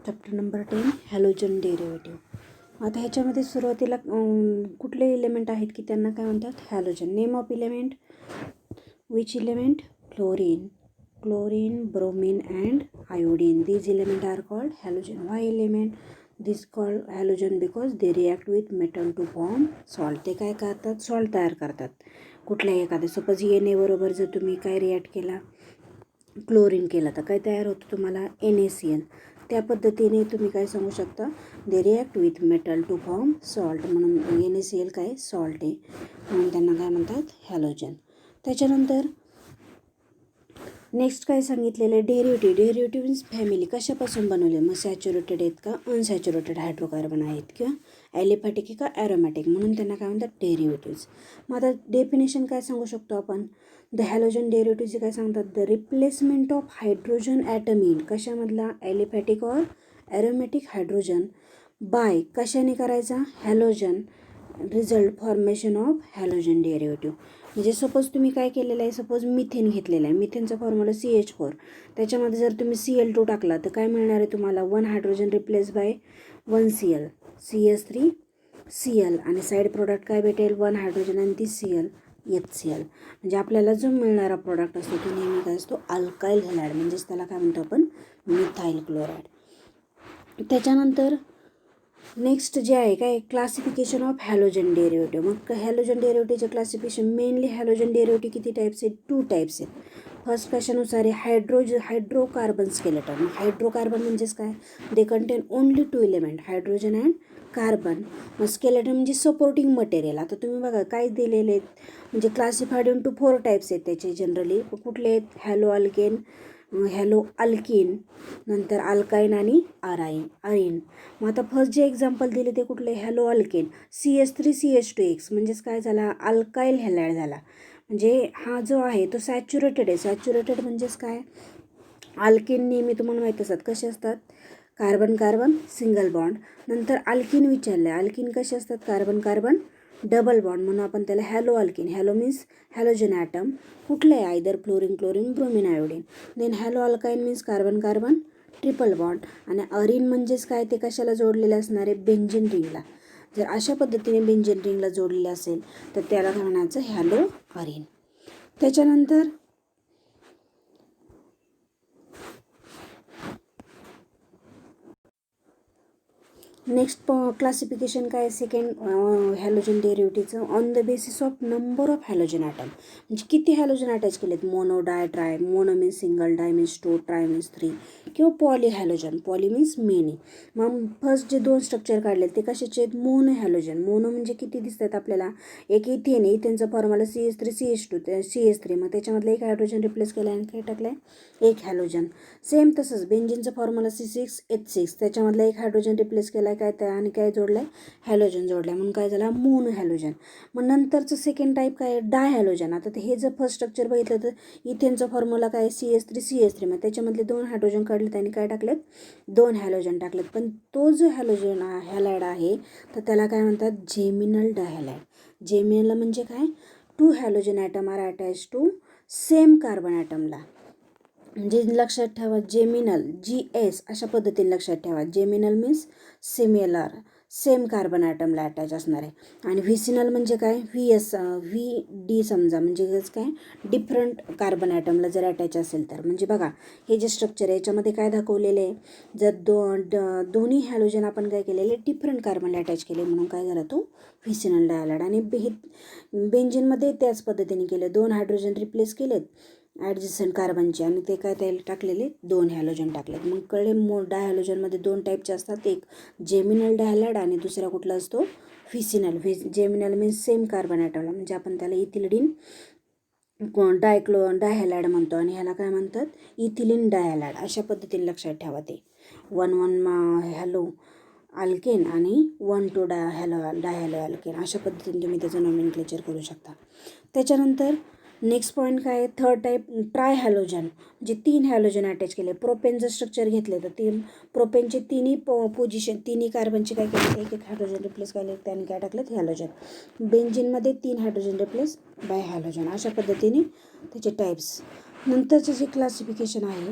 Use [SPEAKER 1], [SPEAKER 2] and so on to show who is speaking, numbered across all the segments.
[SPEAKER 1] Chapter number 10 halogen derivative. आता ह्याच्यामध्ये सुरुवातीला कुठले एलिमेंट आहेत की त्यांना काय म्हणतात, halogen. Name of element, which element, chlorine, bromine and iodine. These element are called halogen. Why element this called halogen? Because they react with metal to form salt. ते काय करतात, सॉल्ट तयार करतात. कुठल्याही एखाद्या, सपोज एन बरोबर जर तुम्ही काय रिॲक्ट केला, क्लोरीन केला, तर काय तयार होतं तुम्हाला, NaCl. त्या पद्धतीने तुम्ही काय सांगू शकता, they react with metal to form salt. म्हणून NaCl काय सॉल्ट आहे, म्हणून त्यांना काय म्हणतात, हॅलोजन. त्याच्यानंतर नेक्स्ट काय सांगितलेलं आहे, डेरिव्हेटिव्ह मीन्स फॅमिली. कशापासून बनवले, मग सॅच्युरेटेड आहेत का अनसॅच्युरेटेड हायड्रोकार्बन आहेत किंवा ॲलिफॅटिक आहे का ॲरोमॅटिक, म्हणून त्यांना काय म्हणतात, डेरिव्हेटिव्ज. मग आता डेफिनेशन काय सांगू शकतो आपण, द हॅलोजन डेरिव्हेटिव्हचे काय सांगतात, the replacement of hydrogen atom in कशामधला, aliphatic or aromatic hydrogen by कशाने करायचा, halogen, result formation of halogen derivative. म्हणजे सपोज तुम्ही काय केलेलं आहे, सपोज मिथेन घेतलेलं आहे, मिथेनचा फॉर्म्युला CH4. त्याच्यामध्ये जर तुम्ही Cl2 टाकला तर काय मिळणार आहे तुम्हाला, 1 hydrogen replace bye 1 Cl, CH3Cl, आणि साईड प्रोडक्ट काय भेटेल, 1 हायड्रोजन आणि ती Cl, HCl. म्हणजे आपल्याला जो मिळणारा प्रोडक्ट असतो तो नेहमी काय असतो, अल्काइल हॅलाइड, म्हणजेच त्याला काय म्हणतो आपण, मिथाइल क्लोराईड. त्याच्यानंतर नेक्स्ट जे आहे काय, क्लासिफिकेशन ऑफ हॅलोजन डेरिव्हेटिव्ह. मग हॅलोजन डेरिव्हेटिव्हचे क्लासिफिकेशन, मेनली हॅलोजन डेरिव्हेटिव्ह किती टाईप्स आहेत, 2 टाईप्स आहेत. फर्स्ट कशानुसार आहे, हायड्रोकार्बन स्केलेटन. हायड्रोकार्बन म्हणजेच काय, they contain only 2 element, hydrogen and carbon. मग स्केलेटन म्हणजे सपोर्टिंग मटेरियल. आता तुम्ही बघा काय दिलेले आहेत, म्हणजे क्लासिफाईड इन टू 4 टाईप्स आहेत त्याचे जनरली. कुठले आहेत, हॅलो अल्किन, नंतर अल्काईन आणि अरिन. मग आता फर्स्ट जे एक्झाम्पल दिले ते कुठले, हॅलो अल्केन, CH3CH2X, म्हणजेच काय झाला, अल्काइल हॅलाइड झाला. म्हणजे हा जो आहे तो सॅच्युरेटेड आहे. सॅच्युरेटेड म्हणजेच काय, अल्केन नेहमी तुम्हाला माहीत असतात कसे असतात, कार्बन कार्बन सिंगल बॉन्ड. नंतर अल्किन विचारलं आहे, अल्किन कसे असतात, कार्बन कार्बन डबल बॉन्ड, म्हणून आपण त्याला halo alkene. Halo means halogen atom कुठले आहे, either chlorine, bromine, iodine. Then halo alkyne means carbon carbon triple bond. आणि अरिन म्हणजेच काय, ते कशाला जोडलेले असणार आहे, बेंझिन रिंगला. जर अशा पद्धतीने बेंझिन रिंगला जोडलेले असेल तर त्याला म्हणायचं हॅलो अरिन. त्याच्यानंतर नेक्स्ट क्लासिफिकेशन काय, सेकंड हॅलोजन डेरिव्हेटिव्हचं, on the basis of number of halogen atom. म्हणजे किती हॅलोजन अटॅच केलेत, mono, di, tri. Mono means single, di means 2, tri means 3, किंवा poly halogen. Poly means many. मग first जे 2 structure काढले ते कशाचे आहेत, मोनो हॅलोजन. मोनो म्हणजे किती दिसतात आपल्याला, एक इथेन, इथेनचा फॉर्म्युला CH3CH2 CH3, मग त्याच्यामधलं एक हायड्रोजन रिप्लेस केलं आणि काय टाकलं आहे, एक हॅलोजन. सेम तसंच बेंझिनचा फॉर्म्युला C6H6, त्याच्यामधला एक हायड्रोजन रिप्लेस केला आहे काय त्या, आणि काय जोडलं आहे, हॅलोजन जोडलं आहे, म्हणून काय झालं, मोनो हॅलोजन. मग नंतरचं सेकंड टाईप काय, डाय हॅलोजन. आता हे जर फर्स्ट स्ट्रक्चर बघितलं तर इथेनचा फॉर्म्युला काय, CH3CH3, मग त्याच्यामधले 2 हायड्रोजन काढले त्यांनी काय टाकलेत, 2 हॅलोजन टाकलेत. पण तो जो हॅलोजन हॅलाइड आहे तर त्याला काय म्हणतात, जेमिनल डायहॅलाइड. जेमिनल म्हणजे काय, 2 halogen atom are attach to same carbon ॲटमला. म्हणजे लक्षात ठेवा, जेमिनल GS अशा पद्धतीने लक्षात ठेवा. Geminal means similar, same carbon ॲटमला अटॅच असणार आहे. आणि व्हिसिनल म्हणजे काय, VD समजा, म्हणजे काय, डिफरंट कार्बन ॲटमला जर अटॅच असेल तर. म्हणजे बघा हे जे स्ट्रक्चर आहे याच्यामध्ये काय दाखवलेलं आहे, जर दोन्ही हॅलोजन आपण काय केलेले, डिफरंट कार्बनला अटॅच केले, म्हणून काय झाला तो व्हिसिनल डायहॅलाइड. आणि बेंझिनमध्ये त्याच पद्धतीने केले, 2 हायड्रोजन रिप्लेस केलेत ॲडजस्टंट कार्बनचे, आणि ते काय त्याला टाकलेले 2 हॅलोजन टाकलेत. मग कळले, डायहॅलोजनमध्ये 2 टाईपचे असतात, एक जेमिनल डायहॅलाइड आणि दुसरा कुठला असतो, व्हिसिनल. जेमिनल मीन्स सेम कार्बन ॲटमला, म्हणजे आपण त्याला इथिलिन डायहॅलाइड म्हणतो, आणि ह्याला काय म्हणतात, इथिलिन डायहॅलाइड. अशा पद्धतीने लक्षात ठेवा. ते 1 हॅलो अल्केन आणि 1 डायहॅलो अल्केन. अशा पद्धतीने तुम्ही त्याचं नॉमेनक्लेचर करू शकता. त्याच्यानंतर नेक्स्ट पॉईंट काय आहे, थर्ड टाईप, ट्राय हॅलोजन. म्हणजे 3 हॅलोजन अटॅच केले. प्रोपेनचं स्ट्रक्चर घेतले तर प्रोपेनचे तिन्ही पोझिशन, तिन्ही कार्बनचे काय केले, एक एक हायड्रोजन रिप्लेस केले, त्याने काय टाकलेत, हॅलोजन. बेंझिनमध्ये 3 हायड्रोजन रिप्लेस बाय हॅलोजन. अशा पद्धतीने त्याचे टाईप्स. नंतरचं जे क्लासिफिकेशन आहे,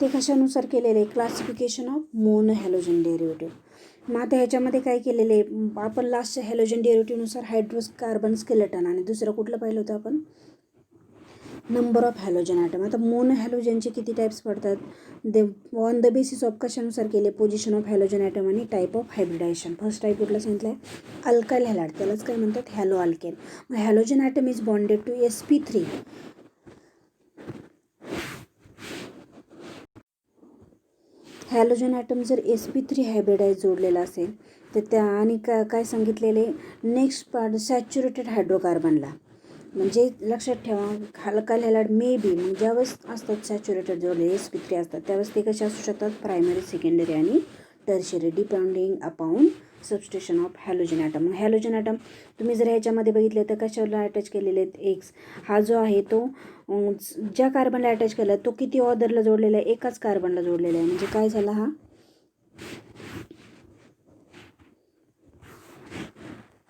[SPEAKER 1] ते कशानुसार केलेले आहे, classification of mono halogen derivative. मग आता ह्याच्यामध्ये काय केलेलं आहे, आपण लास्टच्या हॅलोजन डेरिव्हेटिव्हनुसार हायड्रोकार्बन स्केलेटन आणि दुसरं कुठलं पाहिलं होतं आपण, नंबर ऑफ हॅलोजन ॲटम. आता मोनो हॅलोजनचे किती टाईप्स पडतात, they on the basis of कशानुसार केले, पोझिशन ऑफ हॅलोजन ॲटम आणि type of hybridisation. First type कुठलं सांगितलं आहे, अल्काइल हॅलाइड, त्यालाच काय म्हणतात, हॅलो अल्केन. मग halogen atom is bonded to sp3. Halogen item जर sp3 हायब्रिडाइज जोडलेला असेल तर त्या आणि काय सांगितलेले, नेक्स्ट पार्ट सॅच्युरेटेड हायड्रोकार्बनला. म्हणजे लक्षात ठेवा, अल्काइल हॅलाइड मे बी, मग ज्यावेळेस असतात सॅच्युरेटेड जोडले sp3 असतात त्यावेळेस ते कसे असू शकतात, प्रायमरी, सेकंडरी आणि tertiary, depending upon substation of halogen atom. Halogen atom तुम्ही जर ह्याच्यामध्ये बघितले तर कशाला अटॅच केलेले आहेत, एक्स. हा जो आहे तो ज्या कार्बनला अटॅच केला तो किती ऑर्डरला जोडलेला आहे, एकाच कार्बनला जोडलेला आहे. म्हणजे काय झाला, हा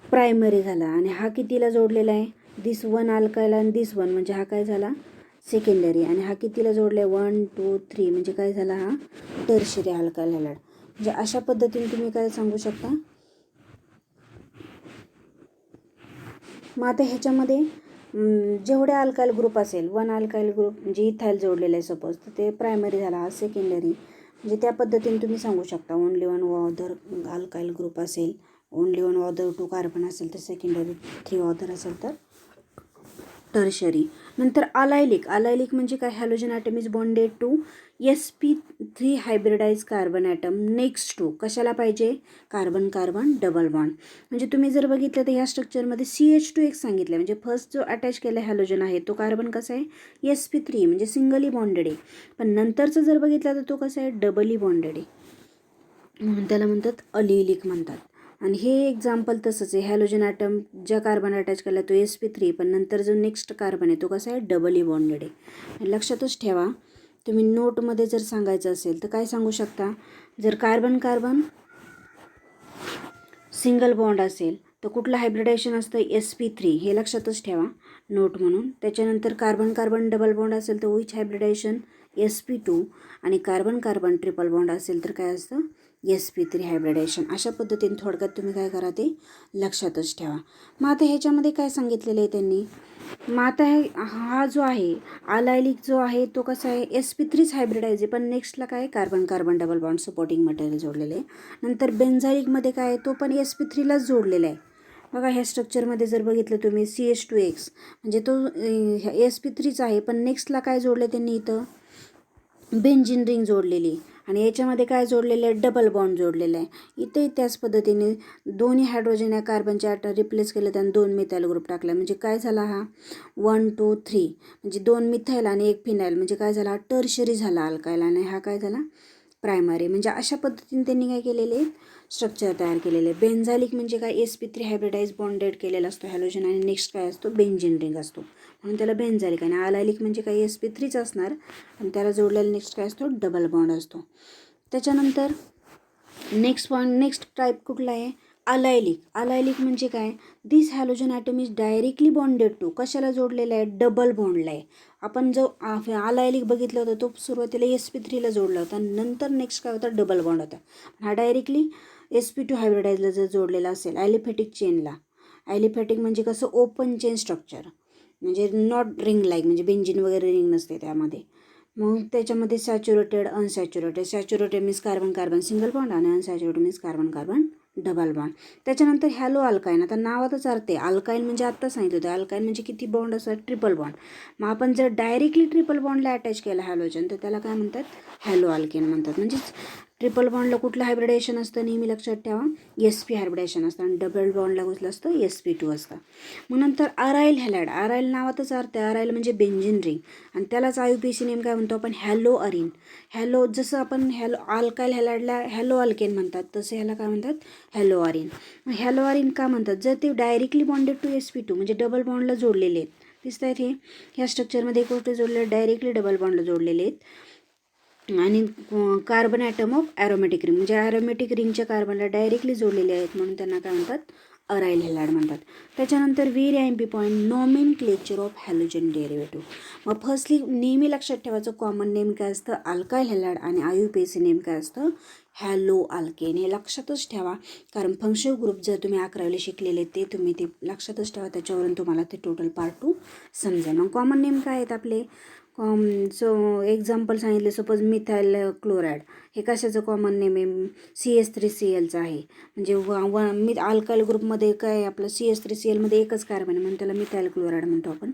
[SPEAKER 1] प्रायमरी झाला. आणि हा कितीला जोडलेला आहे, दिस वन अल्काइल आणि दिस वन, म्हणजे हा काय झाला, सेकंडरी. आणि हा कितीला जोडला आहे, 1 2 3, म्हणजे काय झाला, हा टर्शियरी अल्काइल हॅलाइड. म्हणजे अशा पद्धतीने तुम्ही काय सांगू शकता. मग आता ह्याच्यामध्ये जेवढे अल्काइल ग्रुप असेल, 1 अल्काइल ग्रुप म्हणजे इथाइल जोडलेलं आहे सपोज, तर ते प्रायमरी झाला, हा सेकंडरी. म्हणजे त्या पद्धतीने तुम्ही सांगू शकता. ओनली 1 ऑदर अल्काइल ग्रुप असेल, ओनली 1 ऑदर 2 कार्बन असेल तर सेकंडरी, 3 ऑदर असेल तर टर्शरी. नंतर अलायलिक. अलायलिक म्हणजे काय, halogen atom is bonded to sp3 hybridize carbon atom next to, कशाला पाहिजे, कार्बन कार्बन डबल बॉन्ड. म्हणजे तुम्ही जर बघितलं तर ह्या स्ट्रक्चरमध्ये CH2 एक सांगितलं, म्हणजे फर्स्ट जो अटॅच केला हॅलोजन आहे तो कार्बन कसा आहे, sp3 म्हणजे सिंगली बॉन्डेड आहे. पण नंतरचं जर बघितलं तर तो कसा आहे, डबली बॉन्डेड आहे, म्हणून त्याला म्हणतात अलिलिक म्हणतात. आणि हे एक्झाम्पल तसंच आहे, हॅलोजन ॲटम ज्या कार्बन अटॅच केला तो sp3, पण नंतर जो नेक्स्ट कार्बन आहे तो कसा आहे, डबली बॉन्डेड आहे. लक्षातच ठेवा, तुम्ही नोटमध्ये जर सांगायचं असेल तर काय सांगू शकता, जर कार्बन कार्बन सिंगल बॉन्ड असेल तर कुठलं हायब्रिडायझेशन असतं, sp3, हे लक्षातच ठेवा नोट म्हणून. त्याच्यानंतर कार्बन कार्बन डबल बॉन्ड असेल तर विच हायब्रिडायझेशन, sp2. आणि कार्बन कार्बन ट्रिपल बॉन्ड असेल तर काय असतं, sp3 हायब्रिडायझेशन. अशा पद्धतीने थोडक्यात तुम्ही काय करा, ते लक्षातच ठेवा. मग आता ह्याच्यामध्ये काय सांगितलेलं आहे त्यांनी, मग आता हा जो आहे अलायलिक जो आहे तो कसा आहे, sp3च हायब्रिडाइज आहे, पण नेक्स्टला काय, carbon carbon double bond supporting material जोडलेले आहे. नंतर बेन्झाईकमध्ये काय आहे, तो पण sp3लाच जोडलेला आहे. बघा ह्या स्ट्रक्चरमध्ये जर बघितलं तुम्ही, CH2X म्हणजे तो sp3च आहे, पण नेक्स्टला काय जोडलं त्यांनी, इथं बेंझिन रिंग जोडलेली. आणि याच्यामध्ये काय जोडलेलं आहे, डबल बॉन्ड जोडलेलं आहे. इथे त्याच पद्धतीने दोन्ही हायड्रोजन या कार्बनच्या रिप्लेस केलं, त्यानं 2 मिथाइल ग्रुप टाकला. म्हणजे काय झाला, हा 1 2 3 म्हणजे 2 मिथाइल आणि 1 फिनाइल, म्हणजे काय झाला, टर्शरी झाला अल्काइल. आणि हा काय झाला, प्रायमरी. म्हणजे अशा पद्धतीने त्यांनी काय केलेले स्ट्रक्चर तयार केलेले. बेन्झालिक म्हणजे काय, sp3 हायब्रिडाइज बॉन्डेड केलेला असतो हॅलोजन, आणि नेक्स्ट काय असतो, बेंझिन रिंग असतो, म्हणून त्याला बेन्झालिक. आणि अलायलिक म्हणजे काय, sp3च असणार आणि त्याला जोडलेला नेक्स्ट काय असतो, डबल बॉन्ड असतो. त्याच्यानंतर नेक्स्ट टाईप कुठला आहे, अलायलिक. अलायलिक म्हणजे काय, this halogen atom is directly bonded to, कशाला जोडलेला आहे, डबल बॉन्डला आहे. आपण जो अलायलिक बघितलं होतं तो सुरुवातीला sp3ला जोडला होता, नंतर नेक्स्ट काय होता, डबल बॉन्ड होता. हा डायरेक्टली sp2 हायब्रिडाइजला जर जोडलेला असेल, ॲलिफॅटिक चेनला. ॲलिफॅटिक म्हणजे कसं, ओपन चेन स्ट्रक्चर, म्हणजे नॉट रिंग लाईक, म्हणजे बेंजिन वगैरे रिंग नसते त्यामध्ये. मग त्याच्यामध्ये saturated, unsaturated. Saturated means carbon carbon single bond, आणि unsaturated means carbon carbon double bond. त्याच्यानंतर हॅलो अल्काईन. आता नावातच अर्थ आहे, अल्काईन म्हणजे आत्ता सांगितलं होतं, अल्काईन म्हणजे किती बॉन्ड असतात, ट्रिपल बॉन्ड. मग आपण जर डायरेक्टली ट्रिपल बॉन्डला अटॅच केला हॅलोजन तर त्याला काय म्हणतात, हॅलो अल्केन म्हणतात. म्हणजेच ट्रिपल बॉन्डला कुठलं हायब्रिडायझेशन असतं, नेहमी लक्षात ठेवा, sp हायब्रिडायझेशन असतं. आणि डबल बॉन्डला कुठलं असतं, sp2 असतं. मग नंतर अराईल हॅलाइड. अराईल नावातच अर्थ आहे, अराईल म्हणजे बेंझिन रिंग, आणि त्यालाच IUPAC नेम काय म्हणतो आपण, हॅलो अरिन. हॅलो, जसं आपण अल्काइल हॅलाइडला हॅलो अल्केन म्हणतात, तसं ह्याला काय म्हणतात, हॅलो अरिन. हॅलो अरिन का म्हणतात, जर ते डायरेक्टली बॉन्डेड टू sp2 म्हणजे डबल बॉन्डला जोडलेले आहेत. दिसत आहेत हे, ह्या स्ट्रक्चरमध्ये एक गोष्ट जोडले, डायरेक्टली डबल बॉन्डला जोडलेले आहेत. आणि carbon atom of aromatic ring म्हणजे ॲरोमॅटिक रिंगच्या कार्बनला डायरेक्टली जोडलेले आहेत, म्हणून त्यांना काय म्हणतात, अराईल हॅलाइड म्हणतात. त्याच्यानंतर very I M P point, nomenclature of halogen derivative. मग फर्स्टली नेहमी लक्षात ठेवायचं कॉमन नेम काय असतं, अल्काईल हॅलाइड, आणि IUPAC नेम काय असतं, हॅलो अल्केन. हे लक्षातच ठेवा, कारण फंक्शनल ग्रुप जर तुम्ही 11वीला शिकलेले ते तुम्ही ते लक्षातच ठेवा, त्याच्यावरून तुम्हाला ते टोटल पार्ट 2 समजेल. मग कॉमन नेम काय आहेत आपले, सो एक्झाम्पल सांगितले, सपोज मिथाईल क्लोराईड, हे कशाचं कॉमन नेम आहे, CH3Clचं आहे. म्हणजे अल्काईल ग्रुपमध्ये काय आपलं CH3Clमध्ये एकच कार्बन आहे म्हणून त्याला मिथाईल क्लोराईड म्हणतो आपण.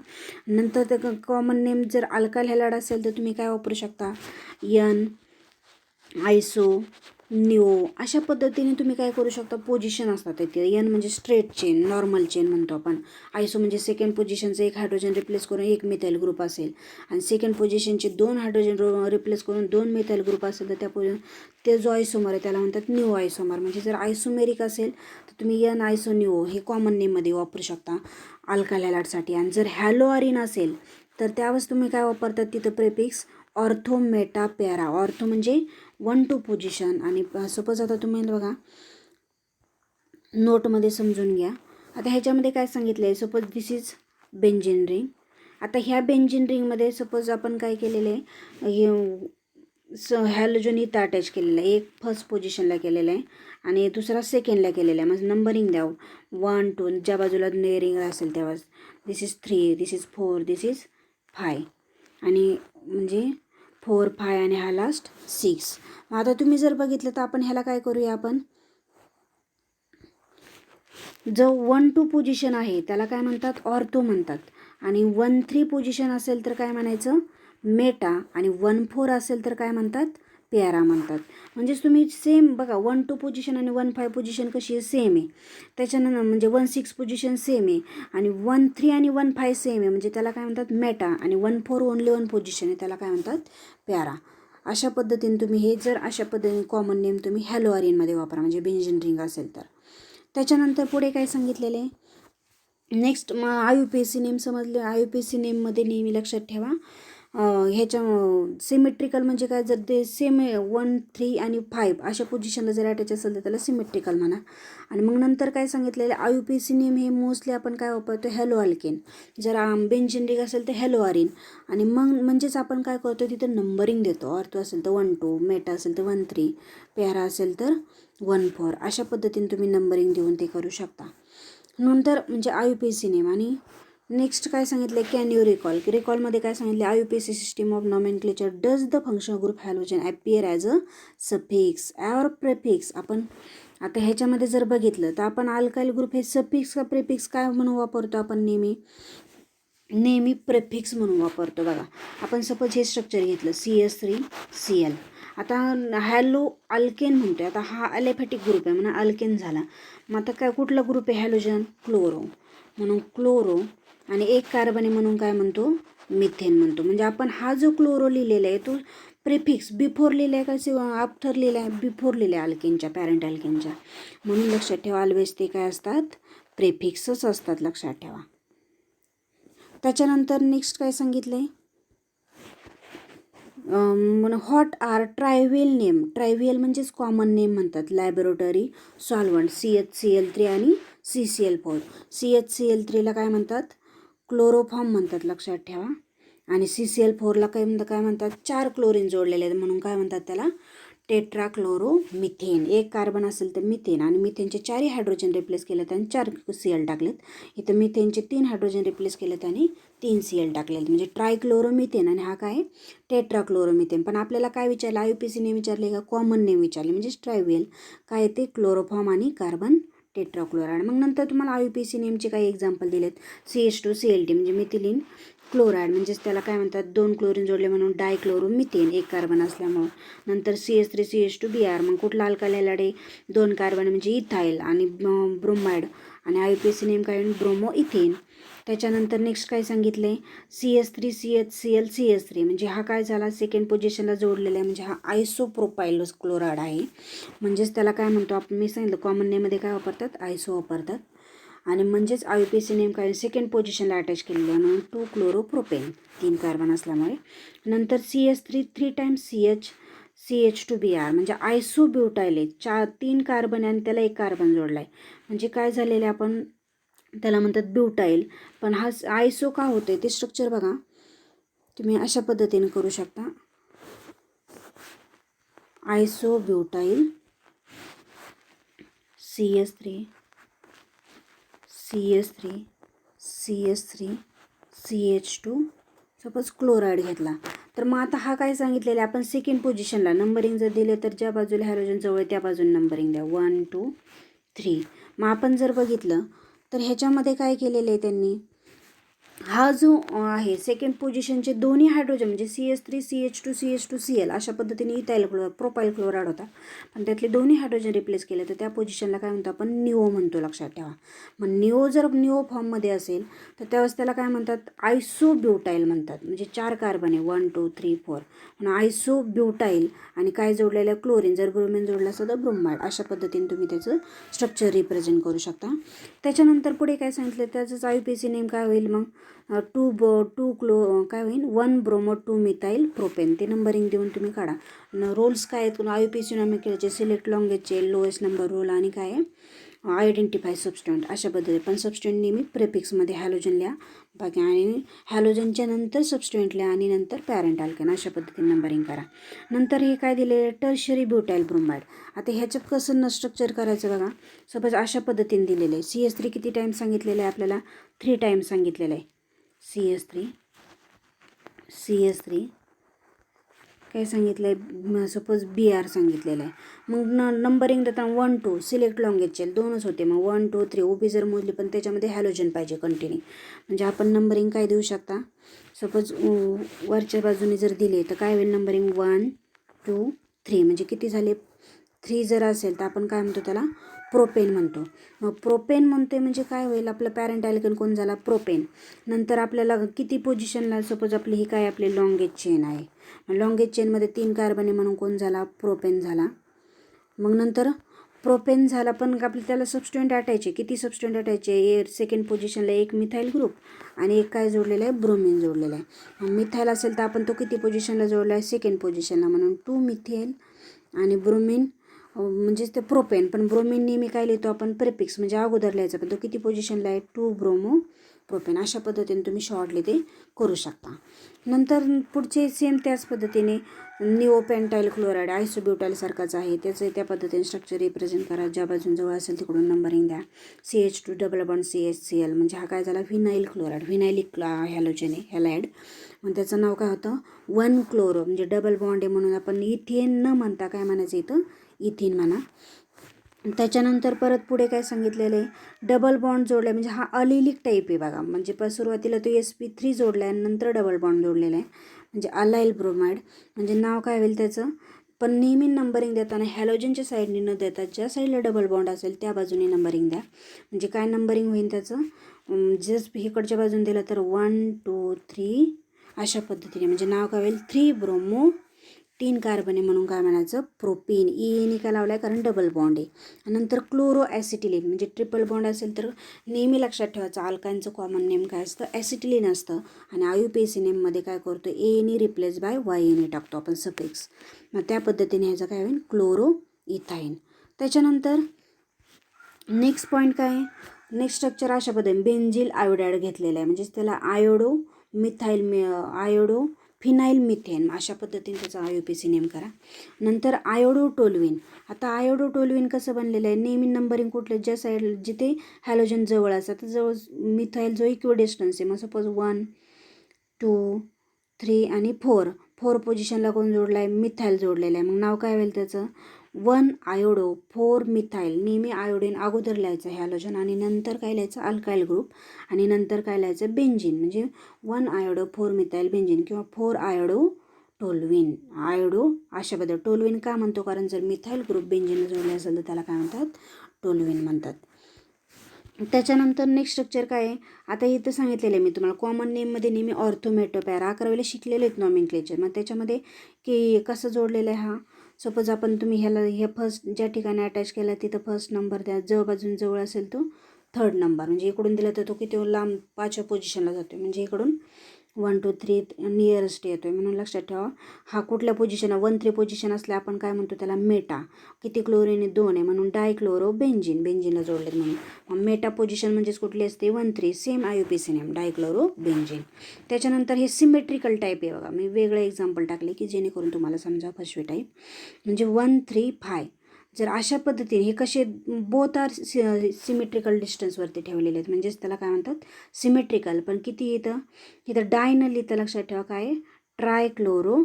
[SPEAKER 1] नंतर ते कॉमन नेम जर अल्काईल हॅलाइड असेल तर तुम्ही काय वापरू शकता, N, आयसो, निओ, अशा पद्धतीने तुम्ही काय करू शकता, पोझिशन असतात तिथे. N म्हणजे स्ट्रेट चेन, नॉर्मल चेन म्हणतो आपण. आयसो म्हणजे सेकंड पोझिशनचं एक हायड्रोजन रिप्लेस करून एक मिथाईल ग्रुप असेल, आणि सेकंड पोझिशनचे 2 हायड्रोजन रिप्लेस करून 2 मिथाईल ग्रुप असेल तर ते जो आयसोमर आहे त्याला म्हणतात निओ आयसोमर. म्हणजे जर आयसोमेरिक असेल तर तुम्ही N आयसो निओ हे कॉमन नेममध्ये वापरू शकता अल्काईल हॅलाइडसाठी. आणि जर हॅलोआरिन असेल तर त्यावेळेस तुम्ही काय वापरतात, तिथं prefix ortho, Meta, para. Ortho म्हणजे 1 to पोझिशन, आणि सपोज आता तुम्ही बघा नोटमध्ये समजून घ्या. आता ह्याच्यामध्ये काय सांगितलं आहे, suppose this is benzene ring. आता ह्या बेंझिन रिंगमध्ये सपोज आपण काय केलेलं आहे, हॅलोजन इथं अटॅच केलेलं आहे. एक फर्स्ट पोझिशनला केलेलं आहे आणि दुसरा सेकंडला केलेला आहे. म्हणजे नंबरिंग द्यावं 1 2, ज्या बाजूला रिंग असेल त्यावेळेस this is 3, this is 4, this is 5, आणि म्हणजे 4 5 आणि हा लास्ट 6. आता तुम्ही जर बघितलं तर आपण ह्याला काय करूया, आपण जो 1 2 पोझिशन आहे त्याला काय म्हणतात, ऑर्थो म्हणतात. आणि 1 3 पोझिशन असेल तर काय म्हणायचं, मेटा, आणि 1 4 असेल तर काय म्हणतात, पॅरा म्हणतात. म्हणजेच तुम्ही सेम बघा, 1 2 पोझिशन आणि 1 5 पोझिशन कशी आहे, सेम आहे. त्याच्यानंतर म्हणजे 1 6 पोझिशन सेम आहे, आणि 1 3 आणि 1 5 सेम आहे, म्हणजे त्याला काय म्हणतात मेटा. आणि 1 4 ओनली 1 पोझिशन आहे त्याला काय म्हणतात, पॅरा. अशा पद्धतीने तुम्ही हे जर अशा पद्धतीने कॉमन नेम तुम्ही हॅलोआरिनमध्ये वापरा, म्हणजे बेंझिन रिंग असेल तर. त्याच्यानंतर पुढे काय सांगितलेले, नेक्स्ट मग IUPAC नेम समजले. IUPAC नेममध्ये नेहमी लक्षात ठेवा ह्याच्या सिमेट्रिकल म्हणजे काय, जर ते सेम 1 3 आणि 5 अशा पोझिशनला जर अटॅच असेल तर त्याला सिमेट्रिकल म्हणा. आणि मग नंतर काय सांगितलेलं, IUPAC नेम हे मोस्टली आपण काय वापरतो, हॅलो अल्केन. जर बेंझिन रिंग असेल तर हॅलोआरिन. आणि मग म्हणजेच आपण काय करतो, तिथं नंबरिंग देतो. ऑर्थो असेल तर 1 2, मेटा असेल तर 1 3, पॅरा असेल तर 1 4. अशा पद्धतीने तुम्ही नंबरिंग देऊन ते करू शकता. नंतर म्हणजे IUPAC नेम. आणि नेक्स्ट काय सांगितलं, कॅन यू रिकॉल. रिकॉलमध्ये काय सांगितले, IUPAC system of nomenclature does the functional group halogen appear as a suffix or prefix. आपण आता ह्याच्यामध्ये जर बघितलं तर आपण अल्काईल ग्रुप हे सफिक्स का प्रेफिक्स काय म्हणून वापरतो, आपण नेहमी प्रेफिक्स म्हणून वापरतो. बघा आपण सपोज हे स्ट्रक्चर घेतलं CH3Cl. आता हॅलो अल्केन म्हणतोय, आता हा ॲलिफॅटिक ग्रुप आहे म्हणून अल्केन झाला. मग आता काय कुठला ग्रुप आहे, हॅलोजन, क्लोरो, म्हणून क्लोरो. आणि एक कार्बन आहे म्हणून काय म्हणतो, मिथेन म्हणतो. म्हणजे आपण हा जो क्लोरो लिहिलेला आहे तो प्रेफिक्स बिफोर लिहिला आहे का आफ्टर लिहिला आहे, बिफोर लिहिला आहे अल्केनच्या, पॅरेंट अल्केनच्या. म्हणून लक्षात ठेवा ऑलवेज ते काय असतात, प्रेफिक्सच असतात, लक्षात ठेवा. त्याच्यानंतर नेक्स्ट काय सांगितलं आहे, हॉट आर ट्रायव्हियल नेम. ट्रायव्हियल म्हणजेच कॉमन नेम म्हणतात. लॅबोरेटरी सॉल्वंट CHCl3 आणि CCl4. CHCl3ला काय म्हणतात, क्लोरोफॉर्म म्हणतात, लक्षात ठेवा. आणि CCl4ला काय म्हणतात, 4 क्लोरीन जोडलेले आहेत म्हणून काय म्हणतात त्याला, टेट्राक्लोरोमिथेन. एक कार्बन असेल तर मिथेन, आणि मिथेनचे 4 हायड्रोजन रिप्लेस केलेत आणि 4 Cl टाकलेत. इथं मिथेनचे 3 हायड्रोजन रिप्लेस केलेत आणि 3 Cl टाकलेत, म्हणजे ट्रायक्लोरोमिथेन. आणि हा काय, टेट्राक्लोरोमिथेन. पण आपल्याला काय विचारलं, IUPAC नेम विचारले का कॉमन नेम विचारले, म्हणजे ट्रायव्हियल काय ते क्लोरोफॉर्म आणि कार्बन टेट्राक्लोराईड. मग नंतर तुम्हाला IUPAC नेमचे काही एक्झाम्पल दिलेत, CH2CLT म्हणजे मिथिलीन क्लोराईड, म्हणजेच त्याला काय म्हणतात, 2 क्लोरीन जोडले म्हणून डायक्लोरोमिथेन, एक कार्बन असल्यामुळं. नंतर CH3CH2Br, मग कुठला अल्काईल हॅलाइड आहे, 2 कार्बन म्हणजे इथाईल आणि ब्रोमाइड. आणि IUPAC नेम काय, ब्रोमो इथेन. त्याच्यानंतर नेक्स्ट काय सांगितले, CH3CHCl म्हणजे हा काय झाला, सेकंड पोझिशनला जोडलेला आहे, म्हणजे हा आयसोप्रोपाइलोस क्लोराईड आहे. म्हणजेच त्याला काय म्हणतो आपण, मी सांगितलं कॉमन नेममध्ये काय वापरतात, आयसो वापरतात. आणि म्हणजेच IUPAC नेम काय, सेकंड पोझिशनला अटॅच केलेलं आहे म्हणून 2 क्लोरोप्रोपेन, 3 कार्बन असल्यामुळे. नंतर CH3 3 टाइम्स CH CH2Br म्हणजे आयसोब्युटाईल आहे. 3 कार्बन आणि त्याला 1 कार्बन जोडला आहे. म्हणजे काय झालेलं आहे, आपण त्याला म्हणतात ब्युटाईल. पण हा आयसो का होते ते स्ट्रक्चर बघा, तुम्ही अशा पद्धतीने करू शकता. आयसोब्युटाईल CH3 CH3 CH3 CH2 suppose chloride घेतला. तर मग आता हा काय सांगितलेला आहे, आपण सेकंड पोझिशनला नंबरिंग जर दिले तर ज्या बाजूला हॅलोजन जवळ त्या बाजूने नंबरिंग द्या 1 2 3. मग आपण जर बघितलं तर ह्याच्यामध्ये काय केलेलं आहे त्यांनी, हा जो आहे सेकंड पोझिशनचे दोन्ही हायड्रोजन म्हणजे CH3 CH2 CH2 Cl अशा पद्धतीने इथाइल प्रोपाइल क्लोराईड होता, पण त्यातले दोन्ही हायड्रोजन रिप्लेस केले तर त्या पोझिशनला काय म्हणतो आपण, निओ म्हणतो. लक्षात ठेवा. मग निओ जर निओ फॉर्ममध्ये असेल तर त्यावेळेस त्याला काय म्हणतात, आयसोब्युटाईल म्हणतात. म्हणजे 4 कार्बन आहे 1 2 3 4 म्हणून आयसोब्युटाईल. आणि काय जोडलेलं आहे, क्लोरीन. जर ब्रोमिन जोडलं असतं तर ब्रोमाइड. अशा पद्धतीने तुम्ही त्याचं स्ट्रक्चर रिप्रेझेंट करू शकता. त्याच्यानंतर पुढे काय सांगितलं, त्याचंच IUPAC नेम काय होईल मग, काय होईल 1 ब्रोमो 2 मिथाइल प्रोपेन. ते नंबरिंग देऊन तुम्ही काढा. रोल्स काय आहेत, IUPAC नॉमेनक्लेचर सिलेक्ट लॉंगेजचे लोएस्ट नंबर रोल आणि काय आहे आयडेंटिफाय सबस्टंट अशा पद्धतीने. पण सबस्टंट नेहमी प्रेफिक्समध्ये हॅलोजन लिहा बाकी, आणि हॅलोजनच्या नंतर सबस्टंट लिहा आणि नंतर पॅरेंट अल्केन. अशा पद्धतीने नंबरिंग करा. नंतर हे काय दिले, टर्शरी ब्युटाइल ब्रोमाइड. आता ह्याच्यात कसं स्ट्रक्चर करायचं बघा. सपोज अशा पद्धतीने दिलेलं आहे. CH3 किती टाईम सांगितलेलं आहे आपल्याला, 3 टाईम सांगितलेलं आहे. CH3 काय सांगितलं आहे, सपोज BR सांगितलेलं आहे. मग नंबरिंग देताना 1 2 सिलेक्ट लॉंगेजचे 2च होते. मग 1 2 3 उभी जर मोजली पण त्याच्यामध्ये हॅलोजन पाहिजे कंटिन्यू. म्हणजे आपण नंबरिंग काय देऊ शकता, सपोज वरच्या बाजूने जर दिले तर काय होईल, नंबरिंग 1 2 3 म्हणजे किती झाले, 3 जर असेल तर आपण काय म्हणतो त्याला, प्रोपेन म्हणतो. मग प्रोपेन म्हणते म्हणजे काय होईल, आपलं पॅरेंट अल्केन कोण झाला, प्रोपेन. नंतर आपल्याला किती पोझिशनला, सपोज आपली ही काय आपली लॉंगेज चेन आहे, लॉंगेज चेनमध्ये 3 कार्बन आहे म्हणून कोण झाला, प्रोपेन झाला. मग नंतर प्रोपेन झाला, पण आपल्याला त्याला सबस्टंट अटायचे. किती सबस्टंट अटायचे, सेकंड पोझिशनला 1 मिथाइल ग्रुप आणि एक काय जोडलेलं आहे, ब्रोमिन जोडलेलं आहे. मिथाइल असेल तर आपण तो किती पोझिशनला जोडला आहे, सेकंड पोझिशनला, म्हणून 2 मिथेल. आणि ब्रोमिन म्हणजेच ते प्रोपेन, पण ब्रोमिन नेहमी काय लिहितो आपण, प्रेफिक्स म्हणजे अगोदर लिहायचा, पण तो किती पोझिशनला आहे, 2 ब्रोमो प्रोपेन. अशा पद्धतीने तुम्ही शॉर्टली ते करू शकता. नंतर पुढचे सेम त्याच पद्धतीने निओपेंटाइल क्लोराईड आयसोब्युटाईल सारखाच आहे, त्याचं त्या पद्धतीने स्ट्रक्चर रिप्रेझेंट करा. ज्या बाजून जवळ असेल तिकडून नंबरिंग द्या. CH2 डबल बॉन्ड CHCl म्हणजे हा काय झाला, व्हिनाइल क्लोराईड, व्हिनाइलिक हॅलोजन आहे, हॅलाइड. मग त्याचं नाव काय होतं, 1 क्लोरो म्हणजे डबल बॉन्ड आहे म्हणून आपण इथेन न म्हणता काय म्हणायचं इथं, इथिन म्हणा. त्याच्यानंतर परत पुढे काय सांगितलेलं आहे, डबल बॉन्ड जोडला म्हणजे हा अलिलिक टाईप आहे बघा. म्हणजे सुरुवातीला तो sp3 जोडला आहे आणि नंतर डबल बॉन्ड जोडलेला आहे म्हणजे अलाइल ब्रोमाइड. म्हणजे नाव काय होईल त्याचं, पण नेहमी नंबरिंग देताना हॅलोजनच्या साईडने न देता ज्या साईडला डबल बॉन्ड असेल त्या बाजूने नंबरिंग द्या. म्हणजे काय नंबरिंग होईल त्याचं, जस्ट इकडच्या बाजूने दिलं तर 1 2 3 अशा पद्धतीने. म्हणजे नाव काय होईल, 3 ब्रोमो 3 कार्बन आहे म्हणून काय म्हणायचं, प्रोपीन. ईने का लावला आहे, कारण डबल बॉन्ड आहे. नंतर क्लोरो ॲसिटिलीन म्हणजे ट्रिपल बॉन्ड असेल तर नेहमी लक्षात ठेवायचं, अल्काइनचं कॉमन नेम काय असतं, ॲसिटिलीन असतं. आणि IUPAC नेममध्ये काय करतो, एने रिप्लेस बाय YNA टाकतो आपण सफिक्स. मग त्या पद्धतीने ह्याचं काय होईल, क्लोरो इथाईन. त्याच्यानंतर नेक्स्ट पॉईंट काय आहे, नेक्स्ट स्ट्रक्चर अशा पद्धतीने बेन्झिल आयोडाईड घेतलेलं आहे. म्हणजेच त्याला आयोडो फिनाइल मिथेन अशा पद्धतीने त्याचा IUPAC नेम करा. नंतर आयोडोटोल्विन. आता आयोडोटोल्विन कसं बनलेलं आहे, नेहमी नंबरिंग कुठलं, ज्या साईड जिथे हॅलोजन जवळ असतात जवळ मिथाईल जो इक्विडिस्टन्स आहे. मग सपोज 1 2 3 आणि 4 पोझिशनला कोण जोडला आहे, मिथाईल जोडलेलं आहे. मग नाव काय होईल त्याचं, 1 आयोडो 4 मिथाईल. नेहमी आयोडीन अगोदर लिहायचं हॅलोजन आणि नंतर काय लिहायचं, अल्काईल ग्रुप आणि नंतर काय लिहायचं, बेंजिन. म्हणजे 1 आयोडो 4 मिथाईल बेंजिन किंवा 4 आयोडो टोल्विन. आयोडो अशा पद्धती टोल्विन का म्हणतो, कारण जर मिथाईल ग्रुप बेंजिनला जोडले असेल तर त्याला काय म्हणतात, टोल्विन म्हणतात. त्याच्यानंतर नेक्स्ट स्ट्रक्चर काय आहे, आता इथं सांगितलेलं आहे मी तुम्हाला, कॉमन नेममध्ये नेहमी ऑर्थोमेटोपॅरा 11वीला शिकलेले आहेत नॉमेनक्लेचर. मग त्याच्यामध्ये की कसं जोडलेलं आहे, हा सपोज आपण तुम्ही हे फर्स्ट ज्या ठिकाणी अटॅच केला तिथं फर्स्ट नंबर द्या, जवळ बाजून जवळ असेल तो 3rd नंबर. म्हणजे इकडून दिला तर तो किती लांब 5व्या पोझिशनला जातो. म्हणजे इकडून 1 2 3 नियरेस्ट येतो आहे, म्हणून लक्षात ठेवा. हा कुठल्या पोझिशन 1 3 पोझिशन असल्या आपण काय म्हणतो त्याला मेटा. किती क्लोरीन 2 आहे म्हणून डायक्लोरो बेंजिनला जोडले म्हणून. मग मेटा पोझिशन म्हणजेच कुठली असते 1 3 सेम IUPAC नेम डायक्लोरो बेंजिन. त्याच्यानंतर हे सिमेट्रिकल टाईप आहे बघा. मी वेगळं एक्झाम्पल टाकले की जेणेकरून तुम्हाला समजा फर्स्ट टाईप म्हणजे 1 3 5. जर अशा पद्धतीने हे कसे बोथ आर सिमेट्रिकल डिस्टन्सवरती ठेवलेले आहेत म्हणजेच त्याला काय म्हणतात सिमेट्रिकल. पण किती येतं इथं डायनल इथं लक्षात ठेवा काय ट्रायक्लोरो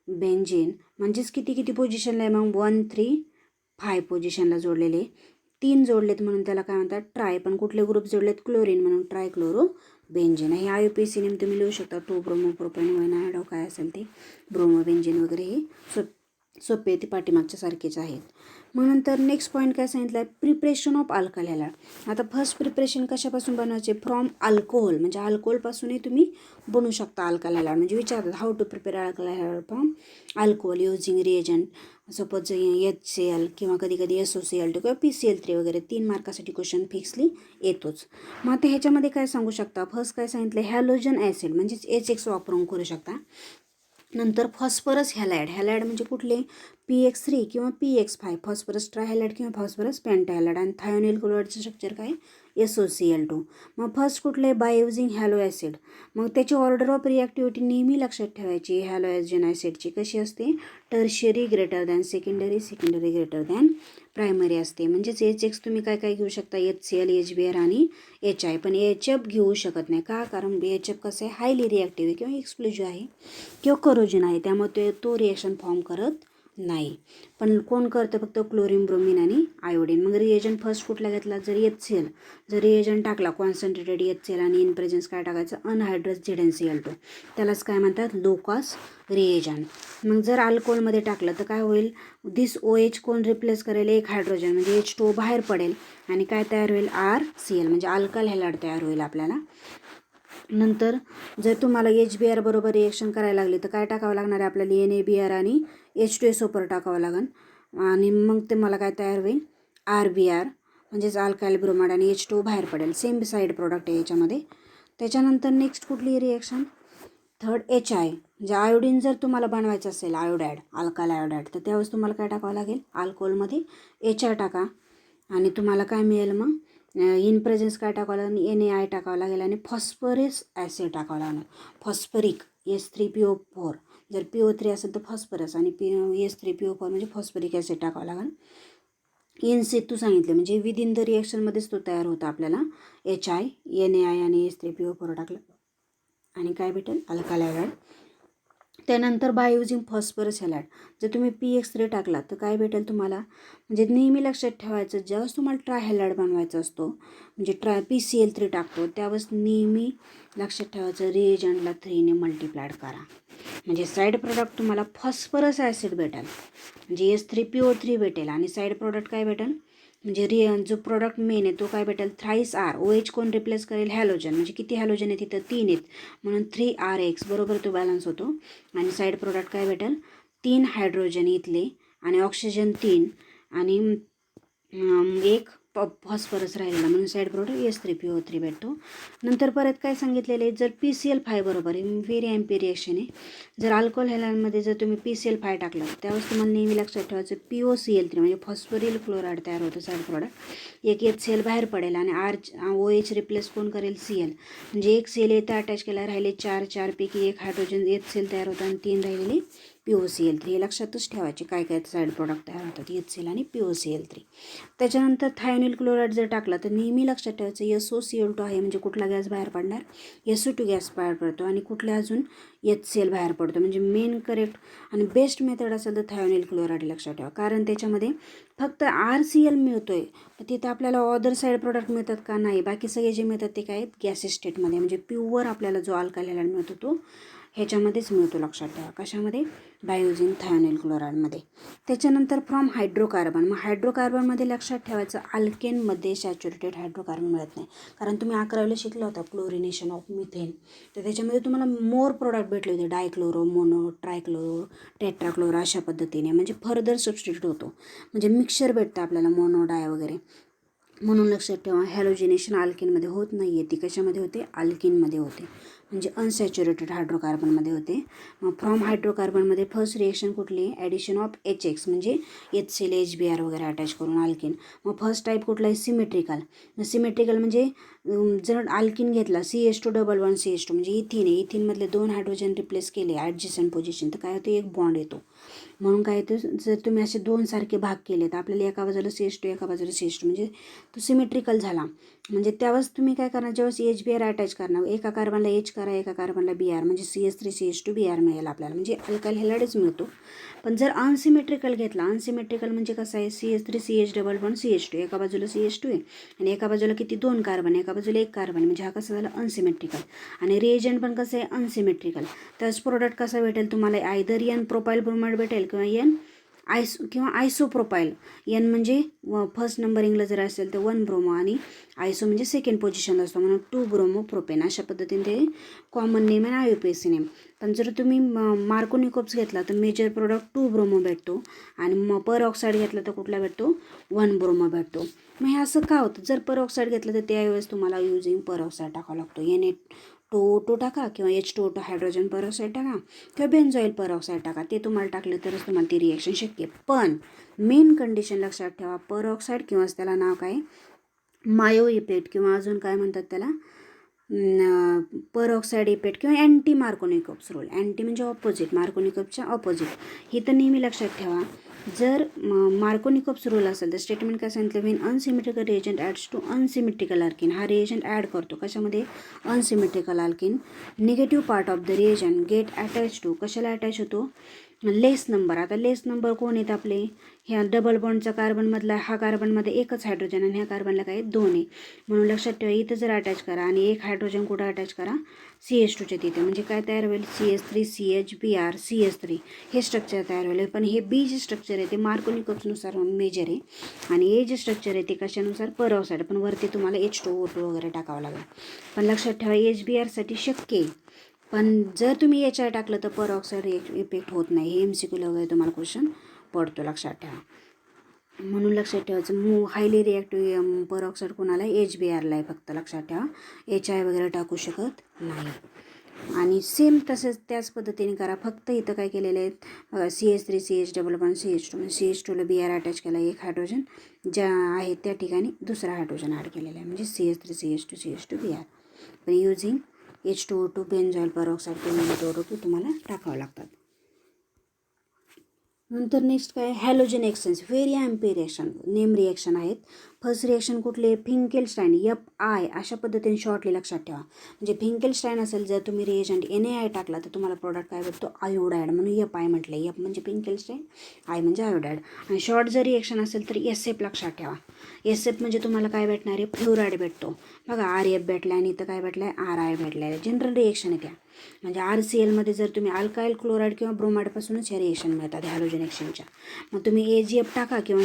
[SPEAKER 1] बेंजिन म्हणजेच किती किती पोझिशनला आहे मग 1 3 5 पोझिशनला जोडलेले 3 जोडलेत म्हणून त्याला काय म्हणतात ट्राय. पण कुठले ग्रुप जोडलेत क्लोरीन म्हणून ट्रायक्लोरो बेंजिन. हे IUPAC नेम तुम्ही लिहू शकता. तो ब्रोमो प्रोपेन वैनायडो काय असेल ते ब्रोमो बेंजिन वगैरे हे सोपे ते पाठीमागच्या सारखेच आहेत. मग नंतर नेक्स्ट पॉईंट काय सांगितलं आहे प्रिपरेशन ऑफ अल्कल हॅलाइड. आता फर्स्ट प्रिपरेशन कशापासून बनवायचे फ्रॉम अल्कोहोल म्हणजे अल्कोहोलपासूनही तुम्ही बनवू शकता अल्कल हॅलाइड. म्हणजे विचारतात how to prepare alkyl halide from alcohol using reagent suppose HCl किंवा कधी कधी SOCl2 किंवा PCl3 वगैरे 3 मार्कासाठी क्वेश्चन फिक्सली येतोच. मग आता ह्याच्यामध्ये काय सांगू शकता फर्स्ट काय सांगितलं हॅलोजन ॲसिड म्हणजेच HX वापरून करू शकता. नंतर फॉस्फरस हॅलाइड म्हणजे कुठले PX3 किंवा PX5 फॉस्फरस ट्रायहॅलाइड किंवा फॉस्फरस पेंटाहॅलाइड. आणि थायोनिल क्लोराईडचं स्ट्रक्चर काय SOCl2. मग फर्स्ट कुठले बाय युझिंग हॅलो ॲसिड. मग त्याची ऑर्डर ऑफ रिॲक्टिव्हिटी नेहमी लक्षात ठेवायची हॅलोजन ॲसिडची कशी असते tertiary greater than secondary greater than primary असते. म्हणजेच HX तुम्ही काय काय घेऊ शकता HCl HBr आणि HI. पण HF घेऊ शकत नाही का कारण HF कसं आहे हायली रिॲक्टिव्ह आहे किंवा एक्सप्लोजिव्ह आहे किंवा करोजन आहे त्यामुळे तो रिॲक्शन फॉर्म करत नाही. पण कोण करतं फक्त क्लोरीन ब्रोमिन आणि आयोडीन. मग रिएजंट फर्स्ट कुठला घेतला जर HCl जर रिएजंट टाकला कॉन्सन्ट्रेटेड HCl आणि इन प्रेझेन्स काय टाकायचं अनहायड्रस ZnCl2 त्यालाच काय म्हणतात लो कॉस्ट रिएजंट. मग जर अल्कोहोलमध्ये टाकलं तर काय होईल दिस OH कोण रिप्लेस करेल एक हायड्रोजन म्हणजे H2O बाहेर पडेल आणि काय तयार होईल RCl म्हणजे अल्कल हॅलाइड तयार होईल आपल्याला. नंतर जर तुम्हाला HBr बरोबर रिएक्शन करायला लागली तर काय टाकावं लागणार आहे आपल्याला NaBr आणि H2SO4 टाकावं लागेल आणि मग ते मला काय तयार होईल RBr म्हणजेच अल्काइल ब्रोमाइड आणि H2O बाहेर पडेल. सेम साईड प्रोडक्ट आहे याच्यामध्ये. त्याच्यानंतर नेक्स्ट कुठली रिएक्शन थर्ड HI म्हणजे आयोडीन जर तुम्हाला बनवायचं असेल आयोडाईड अल्काल आयोडाईड तर त्यावेळेस तुम्हाला काय टाकावं लागेल अल्कोहोलमध्ये HI टाका आणि तुम्हाला काय मिळेल मग इन प्रेझेन्स काय टाकावं लागेल NaI टाकावं लागेल आणि फॉस्फरस ॲसिड टाकावं लागणार फॉस्फरिक S3PO4 जर PO3 असेल तर फॉस्फरस आणि S3PO4 म्हणजे फॉस्फरिक ॲसिड टाकावं लागेल. इन सितू सांगितले म्हणजे विदिन द रिॲक्शनमध्येच तो तयार होता आपल्याला HI NaI आणि S3PO4 टाकलं आणि काय भेटेल अल्काल हॅलाइड. त्यानंतर बाय युझिंग फॉस्फरस हॅलाइड जर तुम्ही PX3 टाकला तर काय भेटेल तुम्हाला म्हणजे नेहमी लक्षात ठेवायचं ज्यावेळेस तुम्हाला ट्रायहॅलाइड बनवायचा असतो म्हणजे PCl3 टाकतो त्यावेळेस नेहमी लक्षात ठेवायचं रिएजंटला 3ने मल्टिप्लाइड करा म्हणजे साईड प्रोडक्ट तुम्हाला फॉस्फरस ॲसिड भेटेल म्हणजे S3PO3 भेटेल आणि साईड प्रोडक्ट काय भेटेल म्हणजे जो प्रोडक्ट मेन आहे तो काय भेटेल थ्राईस R OH कोण रिप्लेस करेल हॅलोजन म्हणजे किती हॅलोजन आहे तिथं 3 आहेत म्हणून 3RX बरोबर तो बॅलन्स होतो आणि साईड प्रोडक्ट काय भेटेल 3 हायड्रोजन इथले आणि ऑक्सिजन 3 आणि एक फॉस्फरस राहिलेला म्हणून साईड प्रोडक्ट S3PO3 भेटतो. नंतर परत काय सांगितलेले जर PCl5 बरोबर आहे व्हेरी एम्पी रिएक्शन आहे जर अल्कोहोल हॅलाइडमध्ये जर तुम्ही PCl5 टाकलं त्यावेळेस तुम्हाला नेहमी लक्षात ठेवायचं POCl3 म्हणजे फॉस्फोरिल क्लोराईड तयार होतं साईड प्रोडक्ट एक HCl बाहेर पडेल आणि OH रिप्लेस कोण करेल Cl म्हणजे एक Cl इथं अटॅच केला राहिले 4 पैकी एक हायड्रोजन HCl तयार होतं आणि 3 राहिलेले POCl3 हे लक्षातच ठेवायचे काय काय साईड प्रोडक्ट तयार होतात HCl आणि POCl3. त्याच्यानंतर थायोनिल क्लोराईड जर टाकला तर नेहमी लक्षात ठेवायचं SOCl2 आहे म्हणजे कुठला गॅस बाहेर पडणार SO2 गॅस बाहेर पडतो आणि कुठल्या अजून HCl बाहेर पडतो म्हणजे मेन करेक्ट आणि बेस्ट मेथड असेल तर थायोनिल क्लोराईड लक्षात ठेवा कारण त्याच्यामध्ये फक्त RCl मिळतो आहे तर तिथं आपल्याला अदर साईड प्रोडक्ट मिळतात का नाही बाकी सगळे जे मिळतात ते काय आहेत गॅसेस स्टेटमध्ये म्हणजे प्युअर आपल्याला जो अल्काइल हॅलाइड मिळतो तो ह्याच्यामध्येच मिळतो लक्षात ठेवा कशामध्ये बाय युझिंग थायोनिल क्लोराईडमध्ये. त्याच्यानंतर फ्रॉम हायड्रोकार्बन मग हायड्रोकार्बनमध्ये लक्षात ठेवायचं अल्केनमध्ये सॅच्युरेटेड हायड्रोकार्बन मिळत नाही कारण तुम्ही 11वीला शिकला होता क्लोरिनेशन ऑफ मिथेन तर त्याच्यामध्ये तुम्हाला मोर प्रोडक्ट भेटले होते डायक्लोरो मोनो ट्रायक्लोरो टेट्राक्लोरो अशा पद्धतीने म्हणजे फर्दर सबस्टिट्यूट होतो म्हणजे मिक्सचर भेटतं आपल्याला मोनो डाय वगैरे म्हणून लक्षात ठेवा हॅलोजिनेशन अल्केनमध्ये होत नाही आहे, ती कशामध्ये होते, अल्किनमध्ये होते, म्हणजे अनसॅच्युरेटेड हायड्रोकार्बनमध्ये होते. मग फ्रॉम हायड्रोकार्बनमध्ये फर्स्ट रिएक्शन कुठली, ॲडिशन ऑफ HX म्हणजे HCl HBr वगैरे अटॅच करून अल्किन. मग फर्स्ट टाईप कुठला आहे, सिमेट्रिकल. मग सिमेट्रिकल म्हणजे जर अल्किन घेतला CH2 म्हणजे इथिन आहे, इथिनमधले 2 हायड्रोजन रिप्लेस केले ॲडजस्टंट पोझिशन तर काय होतं, एक बॉन्ड येतो. म्हणून काय येतं, जर तुम्ही असे 2 सारखे भाग केले तर आपल्याला एका बाजूला CH2 एका बाजूला CH2 म्हणजे तो सिमेट्रिकल झाला. म्हणजे त्यावेळेस तुम्ही काय करणार, जेव्हा HBr अटॅच करणार एका कार्बनला H करा एका कार्बनला Br म्हणजे CH3CH2 Br मिळेल आपल्याला, म्हणजे अल्काईल हॅलाइडच मिळतो. पण जर अनसिमेट्रिकल घेतला, अनसिमेट्रिकल म्हणजे कसं आहे, CH3CH डबल बॉन्ड CH2 एका बाजूला CH2 आहे आणि एका बाजूला किती 2 कार्बन एका बाजूला 1 कार्बन, म्हणजे हा कसं झालं अनसिमेट्रिकल. आणि रिएजंट पण कसं आहे अनसिमेट्रिकल. त्याच प्रोडक्ट कसा भेटेल तुम्हाला, आयदर N प्रोपाईल ब्रोमाइड भेटेल किंवा आयसोप्रोपाईल. N म्हणजे फर्स्ट नंबरिंगला जर असेल तर 1 ब्रोमो आणि आयसो म्हणजे सेकंड पोझिशन असतो म्हणून 2 ब्रोमो प्रोपेन, अशा पद्धतीने ते कॉमन नेम आणि IUPAC नेम. पण जर तुम्ही मार्कोनिकोप्स घेतला तर मेजर प्रोडक्ट 2 ब्रोमो भेटतो आणि मग पर ऑक्साईड घेतला तर कुठला भेटतो, 1 ब्रोमो भेटतो. मग हे असं का होतं, जर पर ऑक्साईड घेतलं तर त्यावेळेस तुम्हाला युजिंग पर ऑक्साईड टाकावा लागतो. Na2O2 टाका किंवा H2O2 हायड्रोजन पर ऑक्साईड टाका किंवा बेन्झॉईल पर ऑक्साईड टाका, ते तुम्हाला टाकले तरच तुम्हाला ती रिएक्शन शक्य आहे. पण मेन कंडिशन लक्षात ठेवा, पर ऑक्साईड किंवा त्याला नाव काय, मायो इफेक्ट किंवा अजून काय म्हणतात त्याला, पर ऑक्साईड इफेक्ट किंवा अँटी मार्कोनिकोप्स रूल. अँटी म्हणजे ऑपोजिट, मार्कोनिकोप्सच्या ऑपोजिट. ही तर नेहमी लक्षात ठेवा. जर मार्कोनिकोप्स रूल असेल तर स्टेटमेंट काय सांगितलं, when unsymmetrical reagent adds to unsymmetrical alkene. हा रिएजंट ॲड करतो कशामध्ये, unsymmetrical alkene. Negative part of the reagent get attach to, कशाला अटॅच होतो, लेस नंबर. आता लेस नंबर कोण आहेत आपले, ह्या डबल बॉन्डचा कार्बनमधला हा कार्बनमध्ये एकच हायड्रोजन आणि ह्या कार्बनला काय 2 आहे. म्हणून लक्षात ठेवा इथं जर अटॅच करा आणि एक हायड्रोजन कुठं अटॅच करा, CH2च्या तिथे, म्हणजे काय तयार होईल, CH3CHBr CH3 हे स्ट्रक्चर तयार होईल. पण हे बी जे स्ट्रक्चर आहे ते मार्कोनिकोप्सनुसार मेजर आहे आणि हे जे स्ट्रक्चर आहे ते कशानुसार, पर ऑक्साईड. पण वरती तुम्हाला H2O2 वगैरे टाकावं लागेल. पण लक्षात ठेवा HBrसाठी शक्य आहे, पण जर तुम्ही HR टाकलं तर पर ऑक्साईड इफेक्ट होत नाही. हे MCQ वगैरे तुम्हाला क्वेश्चन पडतो, लक्षात ठेवा. म्हणून लक्षात ठेवायचं हायली रिॲक्टिव्ह पर ऑक्साईड कोणाला, HBrला आहे फक्त, लक्षात ठेवा. HI वगैरे टाकू शकत नाही. आणि सेम तसंच त्याच पद्धतीने करा, फक्त इथं काय केलेलं आहे बघा, CH3CH double bond CH2 CH2ला Br attach केला, एक हायड्रोजन ज्या आहे त्या ठिकाणी दुसरा हायड्रोजन ॲड केलेला आहे, म्हणजे CH3CH2 Br. पण युजिंग H2O2 बेन्झॉईल पर ऑक्साईड ते तुम्हाला टाकावं लागतात. नंतर नेक्स्ट काय, हॅलोजन एक्सचेंज, व्हेरी अँपी रिएक्शन, नेम रिएक्शन आहेत. फर्स्ट रिएक्शन कुठले, फिंकेलस्टाईन FI, अशा पद्धतीने शॉर्टली लक्षात ठेवा. म्हणजे फिंकेलस्टाईन असेल, जर तुम्ही रिएजंट NaI टाकला तर तुम्हाला प्रोडक्ट काय भेटतो, आयोडाईड, म्हणून FI म्हटलं. F म्हणजे फिंकेलस्टाईन, I म्हणजे आयोडाईड. आणि शॉर्ट जर रिएक्शन असेल तर SF लक्षात ठेवा. SF म्हणजे तुम्हाला काय भेटणार आहे, फ्लोराईड भेटतो. बघा RF भेटला आणि इथं काय भेटलं आहे, RI भेटलं आहे. जनरल रिएक्शन आहे त्या, म्हणजे RClमध्ये जर तुम्ही अल्काईल क्लोराईड किंवा ब्रोमाइडपासूनच ह्या रिएक्शन मिळतात हॅलोजन एक्सचेंजच्या. मग तुम्ही AgF टाका किंवा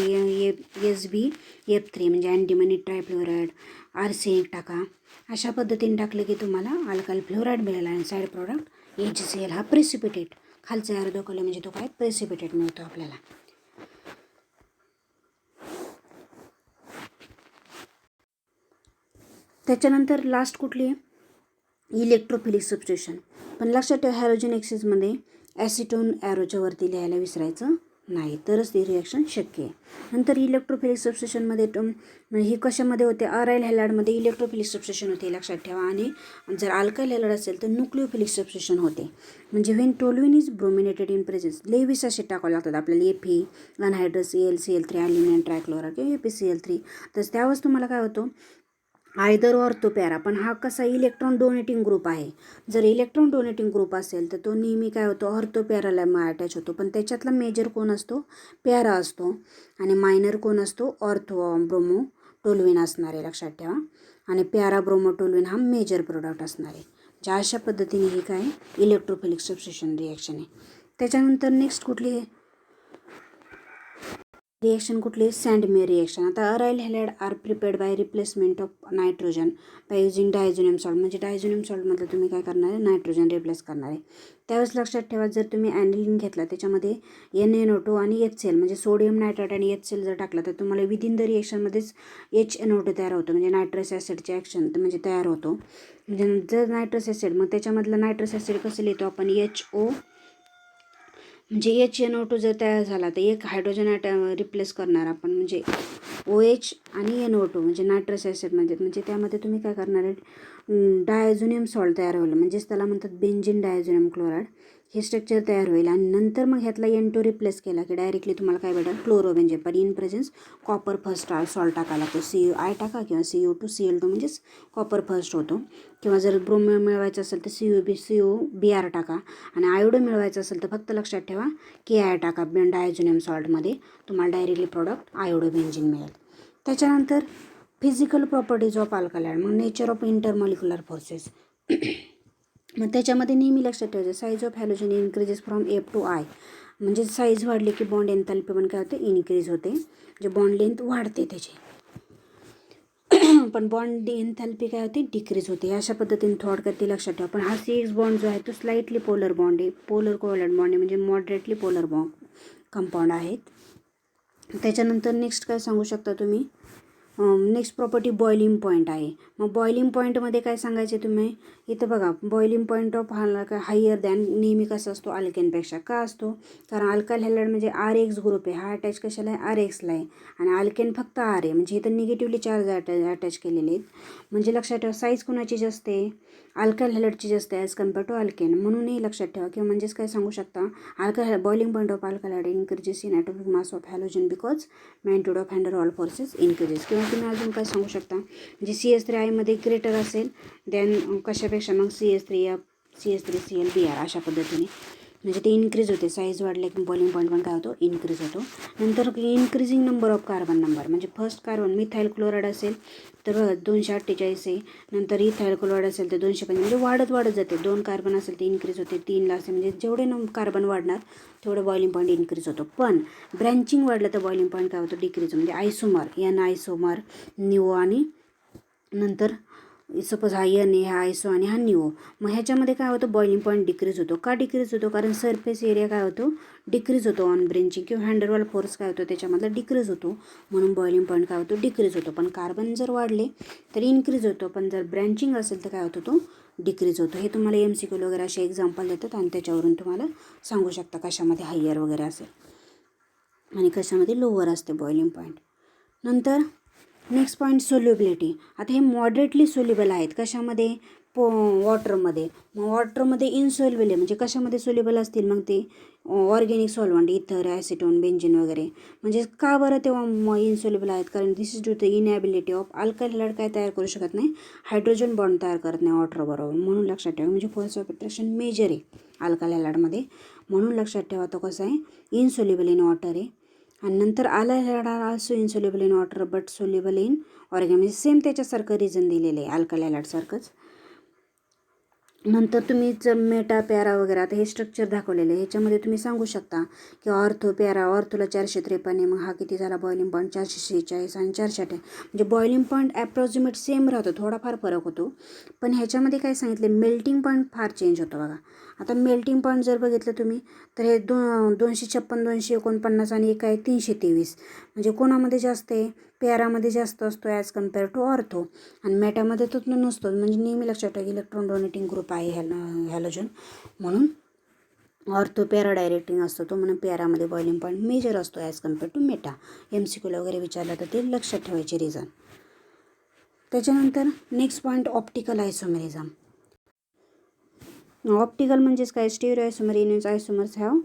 [SPEAKER 1] SbF3 म्हणजे अँटीमनी ट्रायफ्लोराईड, आर्सेनिक टाका. अशा पद्धतीने टाकले की तुम्हाला अल्काईल फ्लोराईड मिळेल आणि साईड प्रोडक्ट HCl हा प्रेसिपिटेट, खालचे अर्ध कॉलम म्हणजे तो काय प्रेसिपिटेट मिळतो आपल्याला. त्याच्यानंतर लास्ट कुठली आहे, इलेक्ट्रोफिलिक सबस्टिट्यूशन. पण लक्षात ठेवा हॅलोजन एक्सचेंजमध्ये ॲसिटोन ॲरोच्या वरती लिहायला विसरायचं नाही, तरच ती रिॲक्शन शक्य आहे. नंतर इलेक्ट्रोफिलिक सबस्टिट्यूशनमध्ये ही कशामध्ये होते, अराईल हॅलाइडमध्ये इलेक्ट्रोफिलिक सबस्टिट्यूशन होते, लक्षात ठेवा. आणि जर अल्काईल हॅलाइड असेल तर न्यूक्लिओफिलिक सबस्टिट्यूशन होते. म्हणजे when toluene is brominated in presence, Lewis असे टाकावे लागतात आपल्याला, Fe अनहायड्रस AlCl3 ॲल्युमिनियम ट्रायक्लोराईड किंवा ApCl3. तर त्यावेळेस तुम्हाला काय होतं, आयदर ऑर्थो पॅरा. पण हा कसा इलेक्ट्रॉन डोनेटिंग ग्रुप आहे, जर इलेक्ट्रॉन डोनेटिंग ग्रुप असेल तर तो नेहमी काय होतो, ऑर्थो पॅराला अटॅच होतो. पण त्याच्यातला मेजर कोण असतो, पॅरा असतो, आणि मायनर कोण असतो, ऑर्थो ब्रोमो टोल्युइन असणार आहे, लक्षात ठेवा. आणि पॅरा ब्रोमो टोल्युइन हा मेजर प्रोडक्ट असणार आहे. ज्या अशा पद्धतीने ही काय इलेक्ट्रोफिलिक सबस्टिट्यूशन रिॲक्शन आहे. त्याच्यानंतर नेक्स्ट कुठली आहे, रिएक्शन कुठली सँडमेअर रिएक्शन. आता aryl halide are prepared by replacement of nitrogen by using diazonium salt. म्हणजे डायझोनियम सॉल्टमधलं तुम्ही काय करणार आहे, नायट्रोजन रिप्लेस करणार आहे. त्यावेळेस लक्षात ठेवा, जर तुम्ही ॲनिलीन घेतला त्याच्यामध्ये NaNO2 आणि HCl म्हणजे सोडियम नायट्राइट आणि HCl जर टाकला तर तुम्हाला विदिन द रिएक्शनमध्येच HNO2 तयार होतो, म्हणजे नायट्रस ॲसिडचे ॲक्शन म्हणजे तयार होतो. म्हणजे जर नायट्रस ॲसिड, मग त्याच्यामधलं नायट्रस ॲसिड कसं लिहितो आपण, HO म्हणजे HNO2 जर तयार झाला तर एक हायड्रोजन रिप्लेस करणार आपण, म्हणजे OH आणि NO2 म्हणजे नायट्रस ॲसिडमध्ये. म्हणजे त्यामध्ये तुम्ही काय करणार आहे, डायझोनियम सॉल्ट तयार होईल, म्हणजेच त्याला म्हणतात बेंझिन डायझोनियम क्लोराईड. हे स्ट्रक्चर तयार होईल आणि नंतर मग ह्यातला N2 रिप्लेस केला की डायरेक्टली तुम्हाला काय भेटेल, क्लोरोबेंझिन. पण in presence copper first salt टाका लागतो, CuI टाका किंवा CO2Cl2 म्हणजेच कॉपर फर्स्ट होतो. किंवा जर ब्रोमो मिळवायचं असेल तर CuBr टाका. आणि आयोडो मिळवायचं असेल तर फक्त लक्षात ठेवा KI टाका डायझोनियम सॉल्टमध्ये, तुम्हाला डायरेक्टली प्रॉडक्ट आयोडो बेंझिन मिळेल. त्याच्यानंतर फिजिकल प्रॉपर्टीज ऑफ अल्कलाइड, मग नेचर ऑफ इंटरमॉलिक्युलर फोर्सेस. मग त्याच्यामध्ये नेहमी लक्षात ठेवायचं, size of halogen increases from F to I. म्हणजे साईज वाढली की बॉन्ड एन्थॅल्पी पण काय होते, इन्क्रीज होते, म्हणजे बॉन्ड लेंथ वाढते त्याची. पण बॉन्ड एन्थॅल्पी काय होते, डिक्रीज होते. अशा पद्धतीने थोडक्यात ते लक्षात ठेवा. पण हा CX बॉन्ड जो आहे तो स्लाइटली पोलर बॉन्ड आहे, पोलर कोव्हॅलंट बॉन्ड आहे, म्हणजे मॉडरेटली पोलर बॉन्ड कंपाऊंड आहेत. त्याच्यानंतर नेक्स्ट काय सांगू शकता तुम्ही, नेक्स्ट प्रॉपर्टी बॉइलिंग पॉईंट आहे. मग बॉइलिंग पॉईंटमध्ये काय सांगायचे तुम्ही, इथं बघा boiling point of higher than नेहमी कसा असतो, अल्केनपेक्षा. का असतो, कारण अल्काइल हॅलाइड म्हणजे RH ग्रुप आहे, हा अटॅच कशाला आहे, RXला आहे. आणि अल्केन फक्त R आहे, म्हणजे इथं निगेटिव्हली चार्ज अटॅच केलेले आहेत. म्हणजे लक्षात ठेवा, साईज कोणाची जास्त आहे, अल्काइल हॅलाइडची जास्त आहे ॲज कम्पेअर टू अल्केन. म्हणूनही लक्षात ठेवा. किंवा म्हणजेच काय सांगू शकता, boiling point of alkyl halide increases in atomic mass of halogen because magnitude of हँडर all forces increases. किंवा तुम्ही अजून काय सांगू शकता, म्हणजे CH3I ग्रेटर असेल दॅन कशापेक्षा, मग CH3ClBr अशा पद्धतीने. म्हणजे ते इन्क्रीज होते, साईज वाढले की बॉइलिंग पॉईंट पण काय होतो, इन्क्रीज होतो. नंतर increasing number of carbon number, म्हणजे फर्स्ट कार्बन मिथाइल क्लोराईड असेल तर 248 आहे, नंतर इथाइल क्लोराईड असेल तर 250, म्हणजे वाढत जाते. 2 कार्बन असेल तर इन्क्रीज होते, 3ला असेल म्हणजे जेवढे कार्बन वाढणार तेवढं बॉइलिंग पॉईंट इन्क्रीज होतो. पण ब्रँचिंग वाढलं तर बॉइलिंग पॉईंट काय होतं, डिक्रीज. म्हणजे आयसोमर, N आयसोमर, निओ आणि नंतर सपोज हा N आहे, हा आयसो आणि हा निओ. मग ह्याच्यामध्ये काय होतं, बॉइलिंग पॉईंट डिक्रीज होतो. का डिक्रीज होतो, कारण सरफेस एरिया काय होतो, डिक्रीज होतो ऑन ब्रेंचिंग, किंवा हँडरवॉल फोर्स काय होतो त्याच्यामधला डिक्रीज होतो, म्हणून बॉइलिंग पॉईंट काय होतो, डिक्रीज होतो. पण कार्बन जर वाढले तर इन्क्रीज होतो, पण जर ब्रँचिंग असेल तर काय होतो, तो डिक्रीज होतो. हे तुम्हाला MCQ वगैरे असे एक्झाम्पल देतात आणि त्याच्यावरून तुम्हाला सांगू शकता कशामध्ये हायर वगैरे असेल आणि कशामध्ये लोअर असते बॉइलिंग पॉईंट. नंतर नेक्स्ट पॉईंट सोल्युबिलिटी. आता हे मॉडरेटली सोल्युबल आहेत, कशामध्ये, वॉटरमध्ये. मग वॉटरमध्ये इनसोल्युबल आहे, म्हणजे कशामध्ये सोल्युबल असतील, मग ते organic solvent, ether, acetone, benzene वगैरे. म्हणजे का बरं तेव्हा इनसोल्युबल आहेत, कारण this is due to inability of alkyl halide काय तयार करू शकत नाही, हायड्रोजन बॉन्ड तयार करत नाही वॉटरबरोबर. म्हणून लक्षात ठेवा, म्हणजे फोर्स ऑफ अट्रॅक्शन मेजर आहे अल्काइल हॅलाइडमध्ये, म्हणून लक्षात ठेवा तो कसा आहे, इनसोल्युबल इन वॉटर आहे. आणि नंतर alkyl halide are also insoluble in water but soluble in organ, म्हणजे सेम त्याच्यासारखं रिझन दिलेलं आहे अल्काइल हॅलाइडसारखंच. नंतर तुम्ही जर मेटा पॅरा वगैरे, आता हे स्ट्रक्चर दाखवलेलं आहे, ह्याच्यामध्ये तुम्ही सांगू शकता की ऑर्थो पॅरा, ऑर्थोला 453 आहे, मग हा किती झाला बॉइलिंग पॉईंट 446 आणि 460 म्हणजे बॉइलिंग पॉईंट ॲप्रॉक्सिमेट सेम राहतो, थोडाफार फरक होतो. पण ह्याच्यामध्ये काय सांगितले, मेल्टिंग पॉईंट फार चेंज होतो बघा. आता मेल्टिंग पॉईंट जर बघितलं तुम्ही तर हे 256, 249 आणि एक आहे 323. म्हणजे कोणामध्ये जास्त आहे, पॅरामध्ये जास्त असतो ॲज कम्पेअर टू ऑर्थो, आणि मेटामध्ये तो नसतो. म्हणजे नेहमी लक्षात ठेवा, इलेक्ट्रॉन डोनेटिंग ग्रुप आहे हॅलोजन, म्हणून ऑर्थो पॅरा डायरेक्टिंग असतो तो, म्हणून पॅरामध्ये बॉइलिंग पॉईंट मेजर असतो as compare to meta. MCQ वगैरे विचारलं तर ते लक्षात ठेवायचे रिझन. त्याच्यानंतर next point optical isomerism. Optical म्हणजेच काय, stereo isomer in isomers have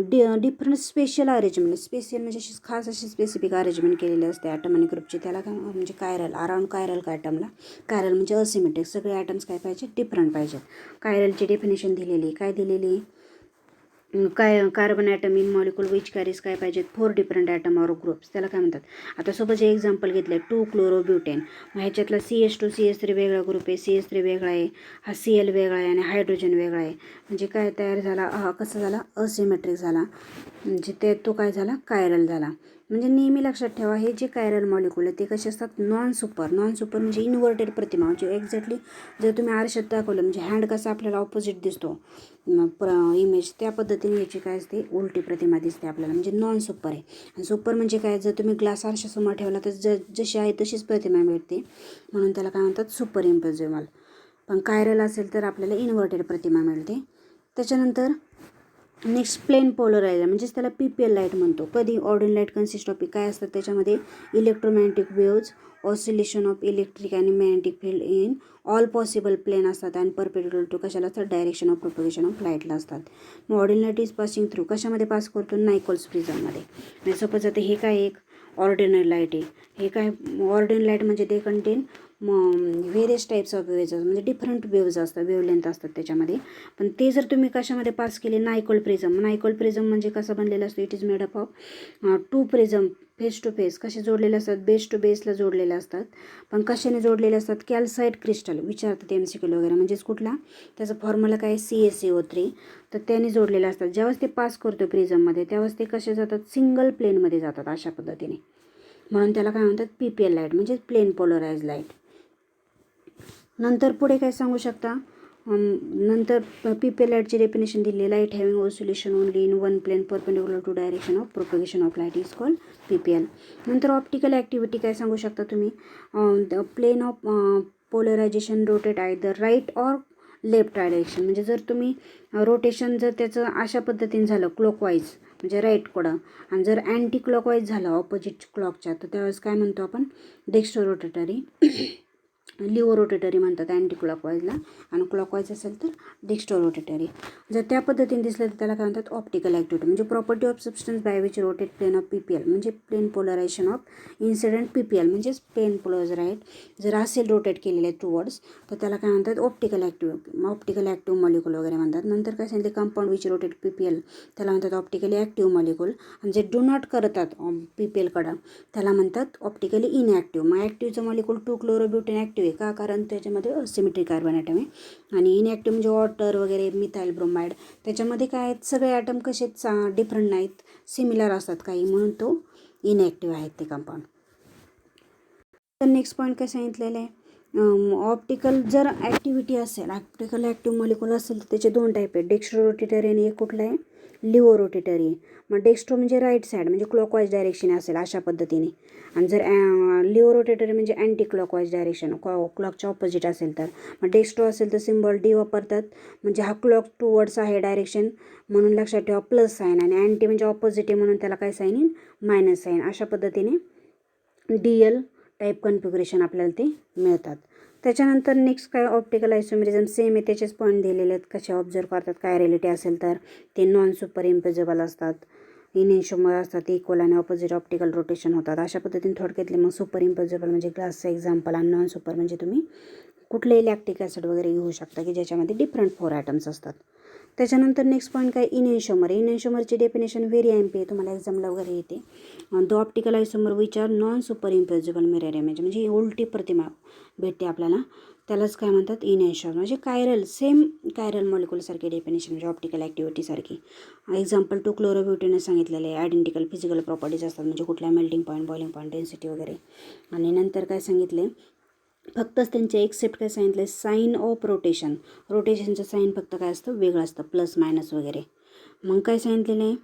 [SPEAKER 1] different special arrangement. Special म्हणजे खास अशी स्पेसिफिक अरेंजमेंट केलेली असते ॲटम आणि ग्रुपची. त्याला काय म्हणजे कायरल, अराउंड कायरल का ॲटमला. कायरल म्हणजे असिमेट्रिक, सगळे ॲटम्स काय पाहिजे, डिफरंट पाहिजे. कायरलची डेफिनेशन दिलेली, काय दिलेली, carbon atom in molecule which carries काय पाहिजेत, 4 डिफरंट ॲटम ऑर ग्रुप्स, त्याला काय म्हणतात. आता सपोज हे एक्झाम्पल घेतलं 2 क्लोरोब्युटेन, मग ह्याच्यातला CH2 CH3 वेगळा ग्रुप आहे, CH3 वेगळा आहे, हा Cl वेगळा आहे आणि हायड्रोजन वेगळा आहे. म्हणजे काय तयार झाला, कसा झाला, असिमेट्रिक झाला, म्हणजे तो काय झाला, कायरल झाला. म्हणजे नेहमी लक्षात ठेवा, हे जे कायरल मॉलिक्यूल आहे ते कसे असतात, नॉन सुपर म्हणजे इन्व्हर्टेड प्रतिमा. म्हणजे एक्झॅक्टली जर तुम्ही आरशात दाखवलं, म्हणजे हँड कसा आपल्याला ऑपोजिट दिसतो इमेज, त्या पद्धतीने याची काय असते, उलटी प्रतिमा दिसते आपल्याला, म्हणजे नॉन सुपर आहे. आणि सुपर म्हणजे काय, जर तुम्ही ग्लास आरशासमोर ठेवला तर जशी आहे तशीच प्रतिमा मिळते, म्हणून त्याला काय म्हणतात, सुपर इम्पोजिबल. पण कायरल असेल तर आपल्याला इन्व्हर्टेड प्रतिमा मिळते. त्याच्यानंतर नेक्स्ट प्लेन पोलरायझर, म्हणजेच त्याला PPL लाईट म्हणतो. कधी ऑर्डिनरी लाईट कन्सिस्ट ऑफ काय असतात त्याच्यामध्ये, electromagnetic waves, oscillation of electric आणि magnetic field in all possible plane असतात आणि परपेंडिक्युलर टू कशाला असतात, डायरेक्शन ऑफ प्रोपगेशन ऑफ लाईटला असतात. मग ordinary light is passing through कशामध्ये पास करतो, नायकोल्स प्रिझममध्ये. आणि सपोज आता हे काय एक ऑर्डिनरी लाईट आहे, हे काय ऑर्डिनरी लाईट म्हणजे ते content various types of waves असतात, म्हणजे डिफरंट वेव्ज असतात, वेवलेंथ असतात त्याच्यामध्ये. पण ते जर तुम्ही कशामध्ये पास केले, नायकोल प्रिझम म्हणजे कसं बनलेलं असतं, it is made up of 2 prism face to face कसे जोडलेले असतात, बेस टू बेसला जोडलेले असतात. पण कशाने जोडलेले असतात, कॅल्साइट क्रिस्टल विचारतात MCQ वगैरे, म्हणजेच कुठला, त्याचा फॉर्म्युला काय, CaCO3. तर त्याने जोडलेले असतात. ज्यावेळेस ते पास करतो प्रिझममध्ये त्यावेळेस ते कसे जातात, सिंगल प्लेनमध्ये जातात अशा पद्धतीने, म्हणून त्याला काय म्हणतात, PPL लाईट म्हणजे प्लेन पोलराइज लाईट. नंतर पुढे काय सांगू शकता, नंतर PPL लाईटची डेफिनेशन दिली, light having oscillation only in one plane perpendicular to direction of propagation of light is called PPL. नंतर ऑप्टिकल ॲक्टिव्हिटी काय सांगू शकता तुम्ही, the plane of polarisation rotate either right or left direction. म्हणजे जर तुम्ही रोटेशन जर त्याचं अशा पद्धतीने झालं क्लॉकवाईज म्हणजे राईटकडं, आणि जर अँटी क्लॉकवाईज झालं ऑपोजिट क्लॉकच्या, तर त्यावेळेस काय म्हणतो आपण, डेक्स्ट्रो रोटेटरी लिओ रोटेटरी म्हणतात अँटी क्लॉकवाईजला, आणि क्लॉकवाईज असेल तर डेक्स्ट्रो रोटेटरी. जर त्या पद्धतीने दिसलं तर त्याला काय म्हणतात, ऑप्टिकल ॲक्टिव्हिटी. म्हणजे property of substance by which rotate plane of PPL म्हणजे plane polarization of incident PPL म्हणजेच प्लेन पोलराइज जर असेल रोटेट केलेले टुवर्ड्स, तर त्याला काय म्हणतात, ऑप्टिकल ॲक्टिव्ह मॉलिक्यूल वगैरे म्हणतात. नंतर काय सांगितले, कंपाऊंड विच रोटेट PPL त्याला म्हणतात ऑप्टिकली ॲक्टिव्ह मॉलिक्यूल, आणि जे डू नॉट करतात PPLकडं त्याला म्हणतात ऑप्टिकली इनॲक्टिव्ह. मग ॲक्टिव्हचं मॉलिक्यूल 2 क्लोरोब्युटेन ॲक्टिव्ह आहे का, कारण त्याच्यामध्ये असिमेट्रिक कार्बन ॲटम आहे. आणि इनॲक्टिव्ह म्हणजे वॉटर वगैरे, मिथाइल ब्रोमाइड, त्याच्यामध्ये काय आहेत, सगळे ॲटम कसेच डिफरंट नाहीत, सिमिलर असतात काही, म्हणून तो इनॲक्टिव्ह आहेत ते कंपाऊंड. तर नेक्स्ट पॉईंट काय सांगितलेलं आहे, ऑप्टिकल जर ॲक्टिव्हिटी असेल, ऑप्टिकल ॲक्टिव्ह मॉलिक्यूल असेल तर त्याचे 2 टाईप आहेत, डेक्स्ट्रो रोटेटरी आणि एक कुठला आहे, लिओ रोटेटरी. मग डेक्स्ट्रो म्हणजे राईट साईड म्हणजे क्लॉकवाईज डायरेक्शन असेल अशा पद्धतीने, आणि जर लिओ रोटेटरी म्हणजे अँटी क्लॉकवाईज डायरेक्शन क्लॉकच्या ऑपोजिट असेल तर. मग डेक्स्ट्रो असेल तर सिम्बॉल D वापरतात, म्हणजे हा क्लॉक टुवर्ड्स आहे डायरेक्शन म्हणून लक्षात ठेवा प्लस साईन, आणि अँटी म्हणजे ऑपोजिट आहे म्हणून त्याला काय साईन येईल, मायनस साईन. अशा पद्धतीने DL टाईप कन्फिगरेशन आपल्याला ते मिळतात. त्याच्यानंतर नेक्स्ट काय, ऑप्टिकल आयसोमेरिझम सेम आहे, त्याचेच पॉईंट दिलेले आहेत, कसे ऑब्झर्व करतात, काय रिलेटिव्ह असेल तर ते नॉन सुपर इम्पोजेबल असतात, इनएन्शोमर असतात, इक्वल आणि ऑपोजिट ऑप्टिकल रोटेशन होतात. अशा पद्धतीने थोडक्यातले मग सुपर इम्पोजेबल म्हणजे ग्लासचं एक्झाम्पल, आणि नॉन सुपर म्हणजे तुम्ही कुठलेही लॅक्टिक ॲसिड वगैरे घेऊ शकता की ज्याच्यामध्ये डिफरंट 4 ॲटम्स असतात. त्याच्यानंतर नेक्स्ट पॉईंट काय, इनएन्शोमरची डेफिनेशन व्हेरी एम्पी आहे, तुम्हाला एक्झामला वगैरे येते. The optical isomer which are non super imposable mirror image, म्हणजे उलटी प्रतिमा भेटते आपल्याला, त्यालाच काय म्हणतात, इनएन्शोमर. म्हणजे कायरल सेम कायरल मॉलिक्यूलसारखी डेफिनेशन म्हणजे ऑप्टिकल ॲक्टिव्हिटीसारखी. एक्झाम्पल 2 क्लोरोब्युटेन सांगितलेलं आहे, आयडेंटिकल फिजिकल प्रॉपर्टीज असतात, म्हणजे कुठल्या melting point, boiling point, density वगैरे. आणि नंतर काय सांगितले, फक्तच त्यांचे एक्सेप्ट काय सांगितलं, साईन ऑफ रोटेशनचं साईन फक्त काय असतं, वेगळं असतं, प्लस मायनस वगैरे. मग काय सांगितलेलं आहे,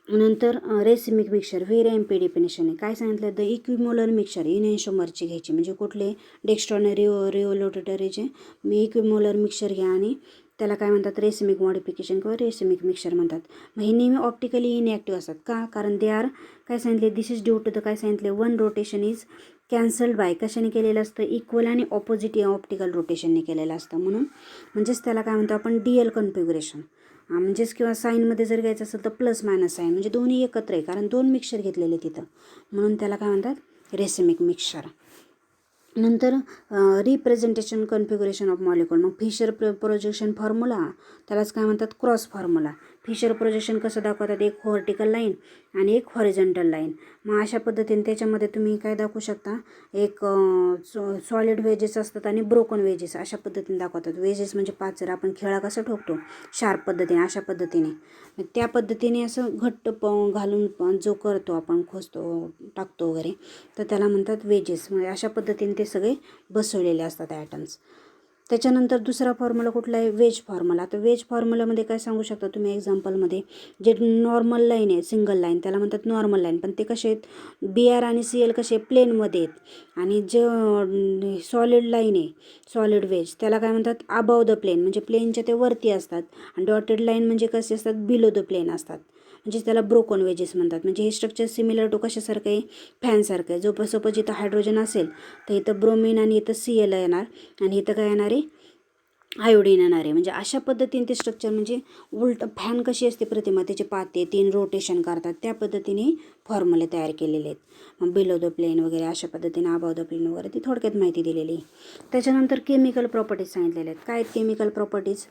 [SPEAKER 1] नंतर racemic mixture very amphi definition आहे. काय सांगितलं, द इक्विमोलर मिक्सचर इनएन्शोमरची घ्यायची, म्हणजे कुठले, डेक्स्ट्रो आणि रिओलोटेटरीचे मी इक्विमोलर मिक्सचर घ्या, आणि त्याला काय म्हणतात, रेसिमिक मॉडिफिकेशन किंवा रेसिमिक मिक्सचर म्हणतात. मग हे नेहमी ऑप्टिकली इनॲक्टिव्ह असतात का, कारण दे आर काय सांगितले, this is due to the काय सांगितले, one rotation is cancelled by कशाने केलेलं असतं, इक्वल आणि ऑपोजिट ऑप्टिकल रोटेशनने केलेलं असतं, म्हणून म्हणजेच त्याला काय म्हणतो आपण, DL कन्फिगरेशन. म्हणजेच किंवा साईनमध्ये जर घ्यायचं असेल तर प्लस मायनस साईन, म्हणजे दोन्ही एकत्र आहे, कारण 2 मिक्सचर घेतलेले तिथं, म्हणून त्याला काय म्हणतात, रेसिमिक मिक्सचर. नंतर रिप्रेझेंटेशन कन्फिगरेशन ऑफ मॉलिक्यूल, मग फिशर प्रोजेक्शन फॉर्म्युला त्यालाच काय म्हणतात, क्रॉस फॉर्म्युला. फिशर प्रोजेक्शन कसं दाखवतात, एक व्हर्टिकल लाईन आणि एक हॉरिझॉन्टल लाईन. मग अशा पद्धतीने त्याच्यामध्ये तुम्ही काय दाखवू शकता, एक सॉलिड वेजेस असतात आणि ब्रोकन वेजेस अशा पद्धतीने दाखवतात. वेजेस म्हणजे पाचर, आपण खेळा कसं ठोकतो शार्प पद्धतीने अशा पद्धतीने, त्या पद्धतीने असं घट्ट घालून जो करतो आपण, खोचतो टाकतो वगैरे, तर त्याला म्हणतात वेजेस. म्हणजे अशा पद्धतीने ते सगळे बसवलेले असतात ॲटम्स. त्याच्यानंतर दुसरा फॉर्म्युला कुठला आहे, वेज फॉर्म्युला. आता वेज फॉर्म्युलामध्ये काय सांगू शकता तुम्ही एक्झाम्पलमध्ये, जे नॉर्मल लाईन आहे सिंगल लाईन त्याला म्हणतात नॉर्मल लाईन, पण ते कसे आहेत, BR आणि CL कसे प्लेनमध्ये आहेत. आणि जे सॉलिड लाईन आहे सॉलिड वेज त्याला काय म्हणतात अबाव द प्लेन, म्हणजे प्लेनच्या ते वरती असतात. आणि डॉटेड लाईन म्हणजे कसे असतात, बिलो द प्लेन असतात, म्हणजे त्याला ब्रोकन वेजेस म्हणतात. म्हणजे हे स्ट्रक्चर सिमिलर टू कशासारखं आहे, फॅनसारखं आहे. जो सपोज इथं हायड्रोजन असेल तर इथं ब्रोमिन आणि इथं CL येणार आणि इथं काय येणार आहे, आयोडीन येणार आहे. म्हणजे अशा पद्धतीने ते स्ट्रक्चर, म्हणजे उलट फॅन कशी असते प्रतिमा, त्याचे पाते 3 रोटेशन करतात, त्या पद्धतीने फॉर्म्युले तयार केलेले आहेत. मग बिलो द प्लेन वगैरे अशा पद्धतीने अबाव द प्लेन वगैरे ती थोडक्यात माहिती दिलेली आहे. त्याच्यानंतर केमिकल प्रॉपर्टीज सांगितलेले आहेत. काय आहेत chemical properties,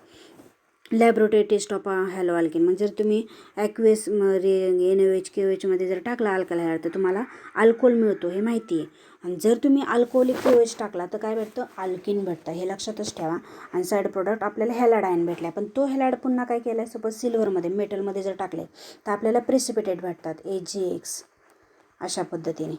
[SPEAKER 1] laboratory test of halo alkane. म्हणजे जर तुम्ही ॲक्वेस NaOH KOH मध्ये जर टाकला अल्कल हॅलाइड तर तुम्हाला अल्कोहोल मिळतो, हे माहिती आहे. आणि जर तुम्ही अल्कोहोलिक KOH टाकला तर काय भेटतं, अल्किन भेटतं, हे लक्षातच ठेवा. आणि साईड प्रोडक्ट आपल्याला हॅलाइड आयन भेटला, पण तो हॅलाइड पुन्हा काय केला आहे, सपोज सिल्वरमध्ये मेटलमध्ये जर टाकले तर आपल्याला प्रेसिपिटेट भेटतात AgX अशा पद्धतीने.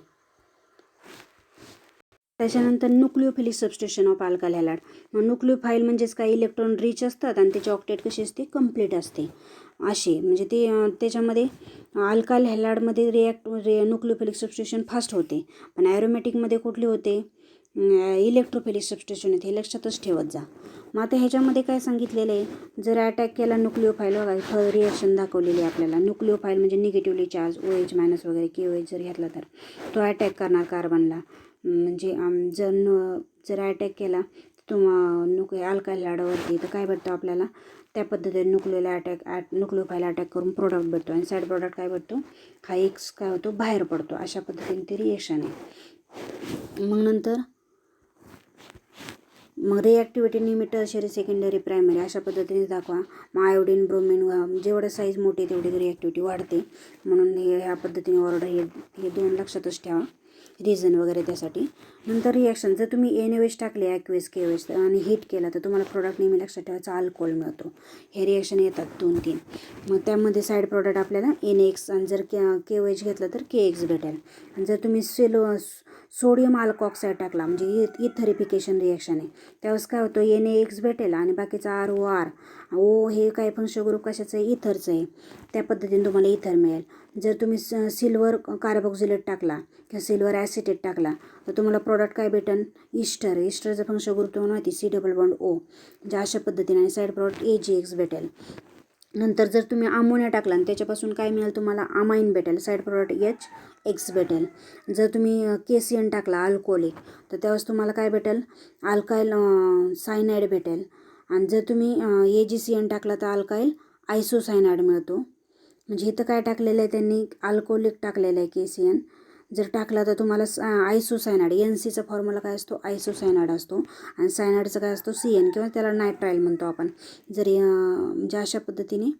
[SPEAKER 1] त्याच्यानंतर nucleophilic substitution of alkyl halide. मग न्यूक्लिओफाईल म्हणजेच काय, इलेक्ट्रॉन रिच असतात आणि त्याची ऑक्टेट कशी असते, कंप्लीट असते अशी. म्हणजे ते त्याच्यामध्ये अल्काइल हॅलाइडमध्ये न्यूक्लिओफिलिक सबस्टिट्यूशन फास्ट होते, पण ॲरोमॅटिकमध्ये कुठले होते, इलेक्ट्रोफिलिक सबस्टिट्यूशन होते, हे लक्षातच ठेवत जा. मग आता ह्याच्यामध्ये काय सांगितलेलं आहे, जर अटॅक केला न्यूक्लिओफाईल, बघा रिॲक्शन दाखवलेली आहे आपल्याला. न्यूक्लिओफाईल म्हणजे निगेटिव्हली चार्ज OH मायनस वगैरे KOH जर घेतला तर तो अटॅक करणार कार्बनला. म्हणजे जर अटॅक केला अल्काइल हॅलाइडवरती तर काय भेटतं आपल्याला, त्या पद्धतीने न्यूक्लिओफाईल अटॅक करून प्रोडक्ट भेटतो आणि साईड प्रोडक्ट काय भेटतो, हा X काय होतो, बाहेर पडतो. अशा पद्धतीने ते रिएक्शन आहे. मग रिॲक्टिव्हिटी नेहमी टर्शरी सेकंडरी प्रायमरी अशा पद्धतीने दाखवा. मग आयोडीन ब्रोमिन जेवढं साईज मोठी तेवढी रिॲक्टिव्हिटी वाढते, म्हणून ह्या पद्धतीने ऑर्डर हे 2 लक्षातच ठेवा, रिझन वगैरे त्यासाठी. नंतर रिॲक्शन, जर तुम्ही NaOH टाकले ॲक्वेस KOH आणि हीट केला तर तुम्हाला प्रोडक्ट नेहमी लक्षात ठेवायचा अल्कोहोल मिळतो. हे रिॲक्शन येतात 2-3. मग त्यामध्ये साईड प्रोडक्ट आपल्याला NaX आणि जर KOH घेतलं तर KX भेटेल. आणि जर तुम्ही सोडियम अल्कॉक्साईड टाकला म्हणजे इथरिफिकेशन रिॲक्शन आहे, त्यावेळेस काय होतं, NaX भेटेल आणि बाकीचा ROR हे काय फंक्शन ग्रुप कशाचं आहे, इथरचं आहे, त्या पद्धतीने तुम्हाला इथर मिळेल. जर तुम्ही सिल्वर कार्बोक्सिलेट टाकला किंवा सिल्वर ॲसिटेट टाकला तर तुम्हाला प्रोडक्ट काय भेटेल, इस्टरचं फंक्शन ग्रुप तुम्हाला माहिती C+O, म्हणजे अशा पद्धतीने. आणि साईड प्रोडक्ट AgX भेटेल. नंतर जर तुम्ही अमोनिया टाकला आणि त्याच्यापासून काय मिळेल तुम्हाला, अमाईन भेटेल, साईड प्रोडक्ट HX भेटेल. जर तुम्ही KCN टाकला अल्कोहोलिक तर त्यावेळेस तुम्हाला काय भेटेल, अल्काइल सायनाईड भेटेल. आणि जर तुम्ही AgCN टाकला तर अल्काइल आयसोसायनाईड मिळतो. म्हणजे इथं काय टाकलेलं आहे त्यांनी, अल्कोहोलिक टाकलेलं आहे KCN. जर टाकला तर तुम्हाला आयसोसायनाईड, NCचा फॉर्म्युला काय असतो, आयसोसायनाईड असतो, आणि सायनाईडचं काय असतो CN किंवा त्याला नायट्राईल म्हणतो आपण. जरी म्हणजे अशा पद्धतीने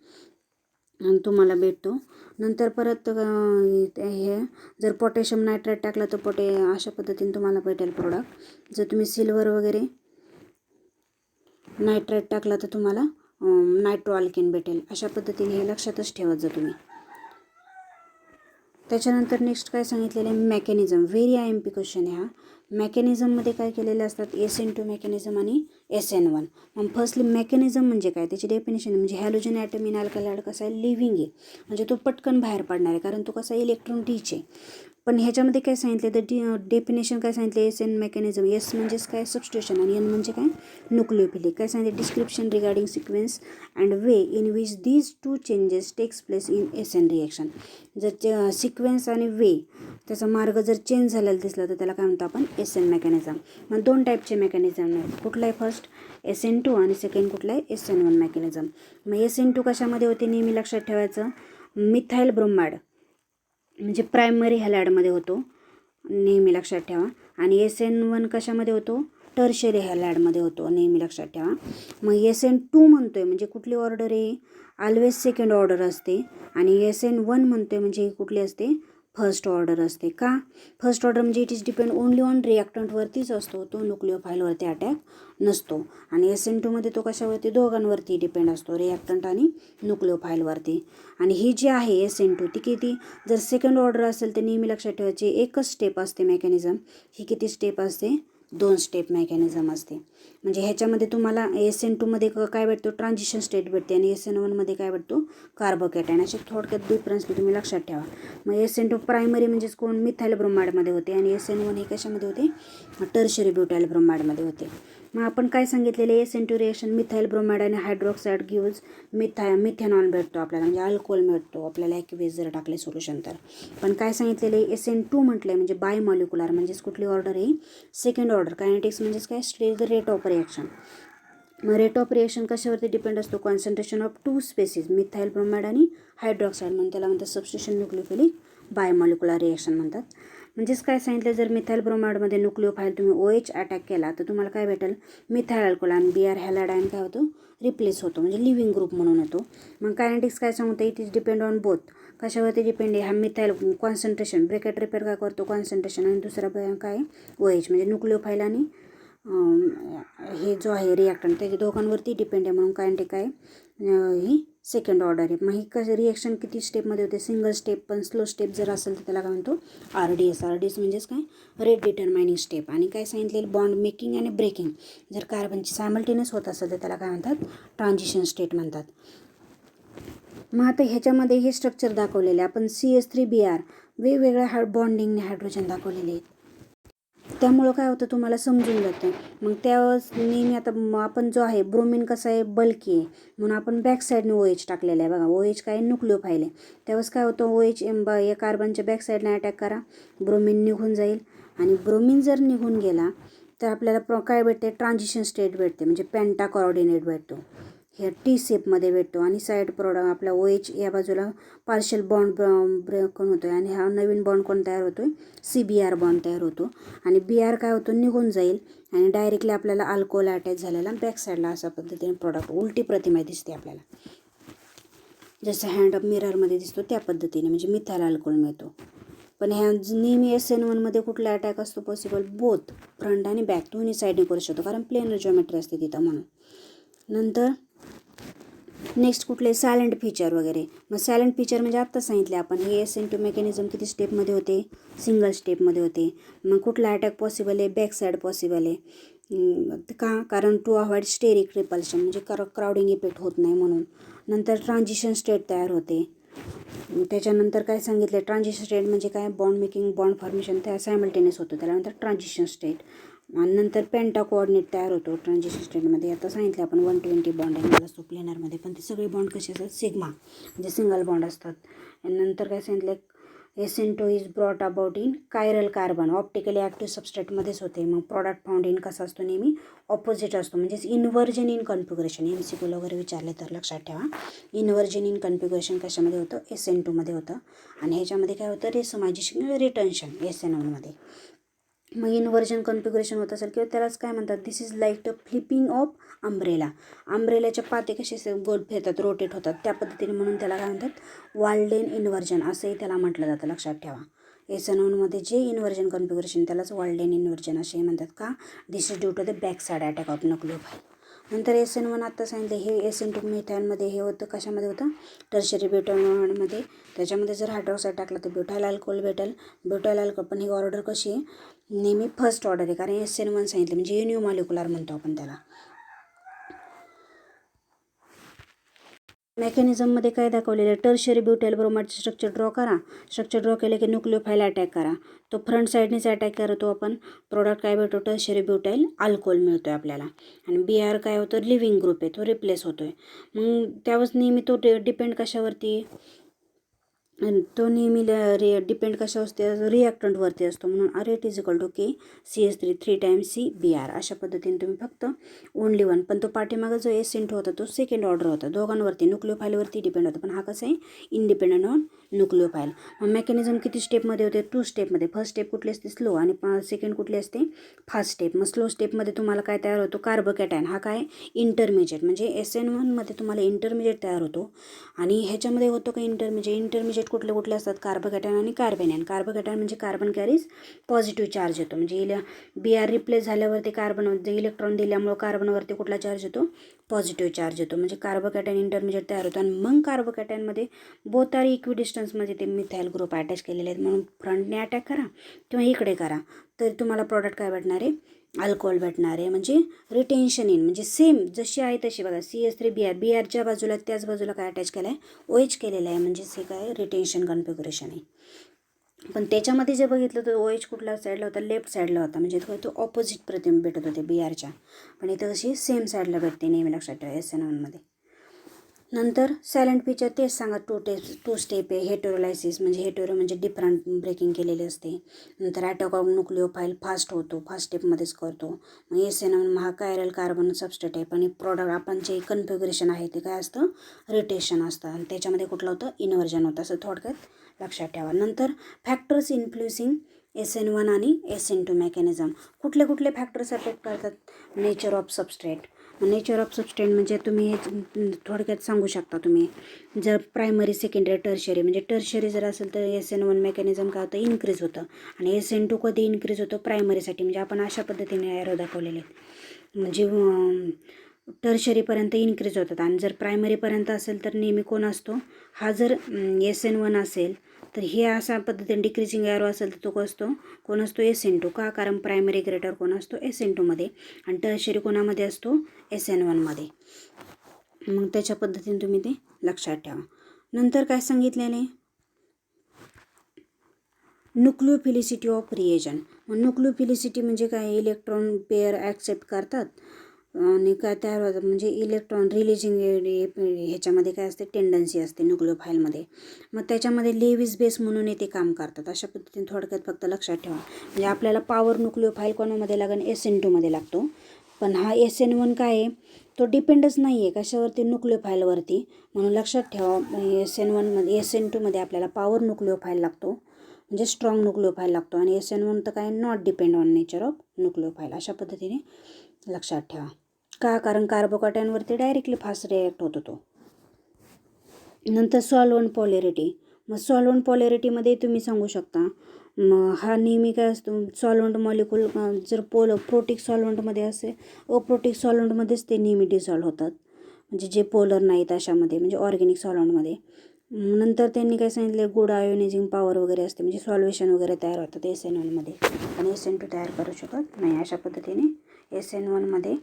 [SPEAKER 1] तुम्हाला भेटतो. नंतर परत हे जर पोटॅशियम नायट्रेट टाकलं तर अशा पद्धतीने तुम्हाला भेटेल प्रोडक्ट. जर तुम्ही सिल्वर वगैरे नायट्रेट टाकला तर तुम्हाला नायट्रो अल्केन भेटेल. अशा पद्धतीने हे लक्षातच ठेवत जा तुम्ही. त्याच्यानंतर नेक्स्ट काय सांगितलेलं आहे, मेकॅनिझम. व्हेरी IMP क्वेश्चन आहे हा. मेकॅनिझममध्ये काय केलेले असतात, SN2 मेकॅनिझम आणि SN1. मग फर्स्टली मेकॅनिझम म्हणजे काय, त्याची डेफिनेशन म्हणजे halogen atom in alkyl halide कसा आहे, लिव्हिंग आहे, म्हणजे तो पटकन बाहेर पडणार आहे कारण तो कसा इलेक्ट्रॉन रिच आहे. पण ह्याच्यामध्ये काय सांगितलं तर डेफिनेशन काय सांगितलं, SN मेकॅनिझम, S म्हणजेच काय सबस्टिट्यूशन आणि N म्हणजे काय, न्यूक्लिओफिलिक. काय सांगितलं, description regarding sequence and way in which these 2 changes takes place in SN reaction. जर सिक्वेन्स आणि वे त्याचा मार्ग जर चेंज झालेला दिसला तर त्याला काय म्हणतो आपण, SN मेकॅनिझम. मग 2 टाईपचे मेकॅनिझम आहेत. कुठला आहे, फर्स्ट SN2 आणि सेकंड कुठला आहे, SN1 मेकॅनिझम. मग SN2 कशामध्ये होते, नेहमी लक्षात ठेवायचं, मिथाइल ब्रोमाइड म्हणजे प्रायमरी हॅलाइडमध्ये होतो, नेहमी लक्षात ठेवा. आणि SN1 कशामध्ये होतो, टर्शरी हॅलाइडमध्ये होतो, नेहमी लक्षात ठेवा. मग SN2 म्हणतोय म्हणजे कुठली ऑर्डर आहे, ऑलवेज सेकंड ऑर्डर असते. आणि SN1 म्हणतोय म्हणजे ही कुठली असते, फर्स्ट ऑर्डर असते. का फर्स्ट ऑर्डर म्हणजे it is depend only on रिॲक्टंटवरतीच असतो, तो न्यूक्लिओफाईलवरती अटॅक नसतो. आणि SN2 मध्ये तो कशावरती, दोघांवरती डिपेंड असतो, रिॲक्टंट आणि न्यूक्लिओफाईलवरती. आणि ही जी आहे SN2 ती किती, जर सेकंड ऑर्डर असेल तर नेहमी लक्षात ठेवायची एकच स्टेप असते मेकॅनिझम. ही किती स्टेप असते, 2 स्टेप मेकॅनिझम असते. म्हणजे ह्याच्यामध्ये तुम्हाला SN2 मध्ये काय भेटतो, ट्रान्झिशन स्टेट भेटते. आणि SN1 मध्ये काय भेटतो, कार्बोकॅटायन. असे थोडक्यात डिफरन्स तुम्ही लक्षात ठेवा. मग SN2 प्रायमरी म्हणजेच कोण, मिथाइल ब्रोमाइडमध्ये होते. आणि SN1 हे कशामध्ये होते, टर्शरी ब्युटाइल ब्रोमाइडमध्ये होते. मग आपण काय सांगितलेले, SN2 रिएक्शन मिथाइल ब्रोमाइड आणि हायड्रॉक्साईड गिव्ज मिथेनॉल भेटतो आपल्याला, म्हणजे अल्कोहोल मिळतो आपल्याला ॲक्वेस जर टाकले सोल्युशन तर. पण काय सांगितलेले, SN2 म्हटलं म्हणजे बायमॉलिक्युलर, म्हणजेच कुठली ऑर्डर आहे, सेकंड ऑर्डर. कायनेटिक्स म्हणजेच काय, stage the rate of reaction. मग रेट ऑफ रिएक्शन कशावरती डिपेंड असतो, concentration of 2 species methyl bromide आणि हायड्रॉक्साईड, म्हणून त्याला म्हणतात सबस्टिट्यूशन न्यूक्लियोफिलिक बायमॉलिक्युलर रिएक्शन म्हणतात. म्हणजेच काय सांगितलं, जर मिथाइल ब्रोमाइडमध्ये न्यूक्लिओफाईल तुम्ही OH अटॅक केला तर तुम्हाला काय भेटेल, मिथाइल अल्कोहोल आणि Br हॅलाइड काय होतो, रिप्लेस होतो, म्हणजे लिव्हिंग ग्रुप म्हणून येतो. मग कायनेटिक्स काय सांगतो, it is depend on both. कशावरती डिपेंड आहे, हा मिथाइल कॉन्सन्ट्रेशन ब्रॅकेट रिपेअर काय करतो, कॉन्सन्ट्रेशन, आणि दुसरा काय OH म्हणजे न्यूक्लिओफाईल आणि हे जो आहे रिॲक्टंट त्या दोघांवरती डिपेंड आहे. म्हणून कायनेटिक काय ही सेकंड ऑर्डर आहे. मग ही कसं रिएक्शन किती स्टेपमध्ये होते, सिंगल स्टेप. पण स्लो स्टेप जर असेल तर त्याला काय म्हणतो, RDS म्हणजेच काय, रेट डिटरमायनिंग स्टेप. आणि काय सांगितलेलं, बॉन्ड मेकिंग आणि ब्रेकिंग जर कार्बनची सायमल्टेनियस होत असेल तर त्याला काय म्हणतात, ट्रान्झिशन स्टेट म्हणतात. मग आता ह्याच्यामध्ये हे स्ट्रक्चर दाखवलेले आपण CH3Br वेगवेगळ्या बॉन्डिंगने हायड्रोजन दाखवलेले आहेत. त्यामुळं काय होतं तुम्हाला समजून जातं. मग त्यावेळेस नेहमी आता आपण जो आहे ब्रोमिन कसा आहे, बल्की आहे, म्हणून आपण बॅक साईडने OH टाकलेला आहे. बघा OH काय, न्यूक्लिओफाईल आहे. त्यावेळेस काय होतं, OH या कार्बनच्या बॅक साईडने अटॅक करा, ब्रोमिन निघून जाईल. आणि ब्रोमिन जर निघून गेला तर आपल्याला काय भेटते, ट्रान्झिशन स्टेट भेटते, म्हणजे पेंटा कोऑर्डिनेट भेटतो. हे T शेपमध्ये भेटतो. आणि साईड प्रोडक्ट आपला OH या बाजूला पार्शियल बॉन्ड ब्रेक होतो आहे. आणि हा नवीन बॉन्ड कोण तयार होतो आहे, CBr बॉन्ड तयार होतो. आणि Br काय होतो, निघून जाईल आणि डायरेक्टली आपल्याला अल्कोहोल अटॅच झालेला बॅक साईडला अशा पद्धतीने प्रोडक्ट उलटी प्रतिमा दिसते आपल्याला, जसं हँड ऑफ मिररमध्ये दिसतो त्या पद्धतीने, म्हणजे मिथाइल अल्कोहोल मिळतो. पण ह्या नेहमी SN1 मध्ये कुठला अटॅक असतो पॉसिबल, बोथ फ्रंट आणि बॅक दोन्ही साईडने करू शकतो, कारण प्लेनर जॉमेट्री असते तिथं म्हणून. नंतर नेक्स्ट कुठले, सायलेंट फीचर वगैरे. मग सायलेंट फीचर म्हणजे आत्ता सांगितले आपण, हे SN2 मेकॅनिझम किती स्टेपमध्ये होते, सिंगल स्टेपमध्ये होते. मग कुठला अटॅक पॉसिबल आहे, बॅक साईड पॉसिबल आहे. का, कारण टू अवॉइड स्टेरिक रिपल्शन, म्हणजे क्राउडिंग इफेक्ट होत नाही म्हणून. नंतर ट्रान्झिशन स्टेट तयार होते. त्याच्यानंतर काय सांगितलं, ट्रान्झिशन स्टेट म्हणजे काय, बॉन्ड मेकिंग बॉन्ड फॉर्मेशन त्या सायमल्टेनियस होतं, त्यानंतर ट्रान्झिशन स्टेट. आणि नंतर पेंटा कोऑर्डिनेट तयार होतो ट्रान्झिशन स्टेटमध्ये. आता सांगितलं आपण 120 बॉन्ड आहे असतो प्लेनरमध्ये, पण ते सगळे बॉन्ड कसे असतात, सिग्मा म्हणजे सिंगल बॉन्ड असतात. आणि नंतर काय सांगितलं, SN2 is brought about in chiral carbon, optically active सबस्ट्रेटमध्येच होते. मग प्रॉडक्ट फाउंड इन कसा असतो, नेहमी ऑपोजिट असतो, म्हणजेच इन्व्हर्जन इन कॉन्फिगरेशन. MCQ वगैरे विचारले तर लक्षात ठेवा, इन्व्हर्जन इन कॉन्फिगरेशन कशामध्ये होतं, SN2 मध्ये होतं. आणि ह्याच्यामध्ये काय होतं, रेसोमायझेशन रिटेन्शन SN1 मध्ये. मग इन्व्हर्जन कॉन्फिगरेशन होत असेल किंवा त्यालाच काय म्हणतात, this is like the flipping of अंब्रेलाच्या पाते कसे गोल फिरतात, रोटेट होतात त्या पद्धतीने, म्हणून त्याला काय म्हणतात, वाल्डेन इन्व्हर्जन असंही त्याला म्हटलं जातं, लक्षात ठेवा. SN1 मध्ये जे इन्व्हर्जन कॉन्फिगरेशन त्यालाच वाल्डेन इन्व्हर्जन असे म्हणतात. का, this is due to the back side attack of nucleophile. नंतर SN1 आत्ता सांगितलं, हे SN2 मिथाइलमध्ये हे होतं, कशामध्ये होतं, टर्शरी ब्युटाइलमध्ये. त्याच्यामध्ये जर हायड्रॉक्साईड टाकलं तर ब्युटाइल अल्कोहोल भेटेल, ब्युटाइल अल्कोहोल. पण ही ऑर्डर कशी आहे, नेहमी फर्स्ट ऑर्डर आहे, कारण SN1 सांगितलं म्हणजे युनिमॉलिक्युलर म्हणतो आपण त्याला. मेकॅनिझममध्ये काय दाखवलेलं आहे, टर्शरी ब्युटाइल ब्रोमाइडचे स्ट्रक्चर ड्रॉ करा. स्ट्रक्चर ड्रॉ केलं की न्यूक्लिओफाईल अटॅक करा. तो फ्रंट साईडनेच अटॅक करतो आपण, प्रोडक्ट काय भेटतो, टर्शरी ब्युटाइल अल्कोहोल मिळतो आहे आपल्याला. आणि Br काय होतं, लिव्हिंग ग्रुप आहे, तो रिप्लेस होतो आहे. मग त्यावेळेस नेहमी तो डिपेंड कशावरती, तो नेहमी डिपेंड कशा असते, रिॲक्टंटवरती असतो. म्हणून rate is equal to K CH3 3 times CBr. अशा पद्धतीने तुम्ही फक्त ओनली वन. पण तो पाठीमागं जो SN2 होता तो सेकंड ऑर्डर होता, दोघांवरती न्यूक्लिओफाईलवरती डिपेंड होता. पण हा कसा आहे, इंडिपेंडंट ऑन न्यूक्लिओफाईल. मग मेकॅनिझम किती स्टेपमध्ये होते? 2 स्टेपमध्ये. फर्स्ट स्टेप कुठली असते? स्लो, आणि सेकंड कुठली असते? Fast step. मग स्लो स्टेपमध्ये तुम्हाला काय तयार होतो? कार्बोकॅटायन. हा काय? इंटरमिजिएट, म्हणजे SN1मध्ये तुम्हाला इंटरमिजिएट तयार होतो. आणि ह्याच्यामध्ये होतो का इंटरमिजिएट कुठले कुठले असतात? कार्बोकॅटायन आणि कार्बेनियन. कार्बोकॅटायन म्हणजे कार्बन कॅरीज पॉझिटिव्ह चार्ज येतो, म्हणजे BR रिप्लेस झाल्यावरती कार्बन इलेक्ट्रॉन दिल्यामुळं कार्बनवरती कुठला चार्ज येतो? पॉझिटिव्ह चार्ज येतो, म्हणजे कार्बोकॅटायन इंटरमिजिएट तयार होतो. आणि मग कार्बोकॅटायनमध्ये बोथ आर इक्विडिस्टन्समध्ये ते मिथाईल ग्रुप अटॅच केलेले आहेत, म्हणून फ्रंटने अटॅक करा किंवा इकडे करा तर तुम्हाला प्रॉडक्ट काय भेटणार आहे? अल्कोहोल भेटणार आहे. म्हणजे रिटेन्शन इन, म्हणजे सेम जशी आहे तशी बघा. CH3Br बाजूला त्याच बाजूला काय अटॅच केलं आहे? OH केलेलं आहे, म्हणजे हे काय? रिटेन्शन कन्फिगरेशन आहे. पण त्याच्यामध्ये जे बघितलं तर OH कुठल्या साईडला होता? लेफ्ट साईडला होता, म्हणजे तो ऑपोजिट प्रतिबिंब भेटत होते BRच्या. पण इथं कशी सेम साईडला भेटते, नेहमी लक्षात ठेवा SN1मध्ये. नंतर सायलेंट फीचर तेच सांगा. टू स्टेप आहे. हेटेरोलायसिस, म्हणजे हेटेरो म्हणजे डिफरंट ब्रेकिंग केलेले असते. नंतर अटॅक ऑफ न्यूक्लिओफाईल फास्ट होतो, फास्ट स्टेपमध्येच करतो. मग SN1 हा कायरल कार्बन सबस्ट्रेट आहे, पण प्रॉडक्ट आपण जे कन्फिगरेशन आहे ते काय असतं? रिटेशन असतं, आणि त्याच्यामध्ये कुठलं होतं? इन्व्हर्जन होतं, असं थोडक्यात लक्षात ठेवा. नंतर फॅक्टर्स इन्फ्लुएन्सिंग SN1 आणि SN2 मेकॅनिझम. कुठले कुठले फॅक्टर्स अफेक्ट करतात? Nature of substrate. Nature of substance म्हणजे तुम्ही हे थोडक्यात सांगू शकता. तुम्ही जर प्रायमरी, सेकंडरी, टर्शरी, म्हणजे टर्शरी जर असेल तर SN1 मेकॅनिझम काय होतं? इन्क्रीज होतं. आणि SN2 कधी इन्क्रीज होतं? प्रायमरीसाठी, म्हणजे आपण अशा पद्धतीने एरो दाखवलेले आहेत. म्हणजे टर्शरीपर्यंत इन्क्रीज होतात. आणि जर प्रायमरीपर्यंत असेल तर नेहमी कोण असतो? हा जर SN1 असेल तर हे अशा पद्धतीने डिक्रीजिंग एरो असेल तर तो असतो? कोण असतो? SN2. का? कारण प्रायमरी ग्रेटर कोण असतो? SN2मध्ये, आणि टर्शरी कोणामध्ये असतो? SN1मध्ये. मग त्याच्या पद्धतीने तुम्ही ते लक्षात ठेवा. नंतर काय सांगितलेले? न्यूक्लिओफिलिसिटी ऑफ रिएजन. मग न्यूक्लिओफिलिसिटी म्हणजे काय? इलेक्ट्रॉन पेअर ॲक्सेप्ट करतात आणि काय तयार होतात? म्हणजे इलेक्ट्रॉन रिलीजिंग ह्याच्यामध्ये काय असते? टेंडन्सी असते न्यूक्लिओफाईलमध्ये. मग त्याच्यामध्ये लेविस बेस म्हणून ते काम करतात. अशा पद्धतीने थोडक्यात फक्त लक्षात ठेवा. म्हणजे आपल्याला पॉवर न्यूक्लिओफाईल कोणामध्ये लागेल? SN2मध्ये लागतो. पण हा SN1 काय आहे? तो डिपेंडच नाही आहे कशावरती? न्यूक्लिओफाईलवरती. म्हणून लक्षात ठेवा, SN1मध्ये SN2मध्ये आपल्याला पॉवर न्यूक्लिओफाईल लागतो, म्हणजे स्ट्रॉंग न्यूक्लिओफाईल लागतो. आणि SN1 तर काय? Not depend on nature of nucleophile. अशा पद्धतीने लक्षात ठेवा. का? कारण कार्बोकॅटायनवरती डायरेक्टली फास्ट रिॲक्ट होतो तो. नंतर सॉल्वंट पॉलॅरिटी. मग सॉल्वंट पॉलॅरिटीमध्ये तुम्ही सांगू शकता, मग हा नेहमी काय असतो? सॉल्वंट मॉलिक्यूल जर प्रोटिक सॉल्वंटमध्ये असेल, अप्रोटिक सॉल्वंटमध्येच ते नेहमी डिसॉल्व होतात, म्हणजे जे पोलर नाहीत अशामध्ये, म्हणजे ऑर्गॅनिक सॉल्वंटमध्ये. नंतर त्यांनी काय सांगितलं? गुड आयोनायझिंग पॉवर वगैरे असते, म्हणजे सॉल्वेशन वगैरे तयार होतात SN1मध्ये, आणि SN2 तयार करू शकत नाही. अशा पद्धतीने SN1मध्ये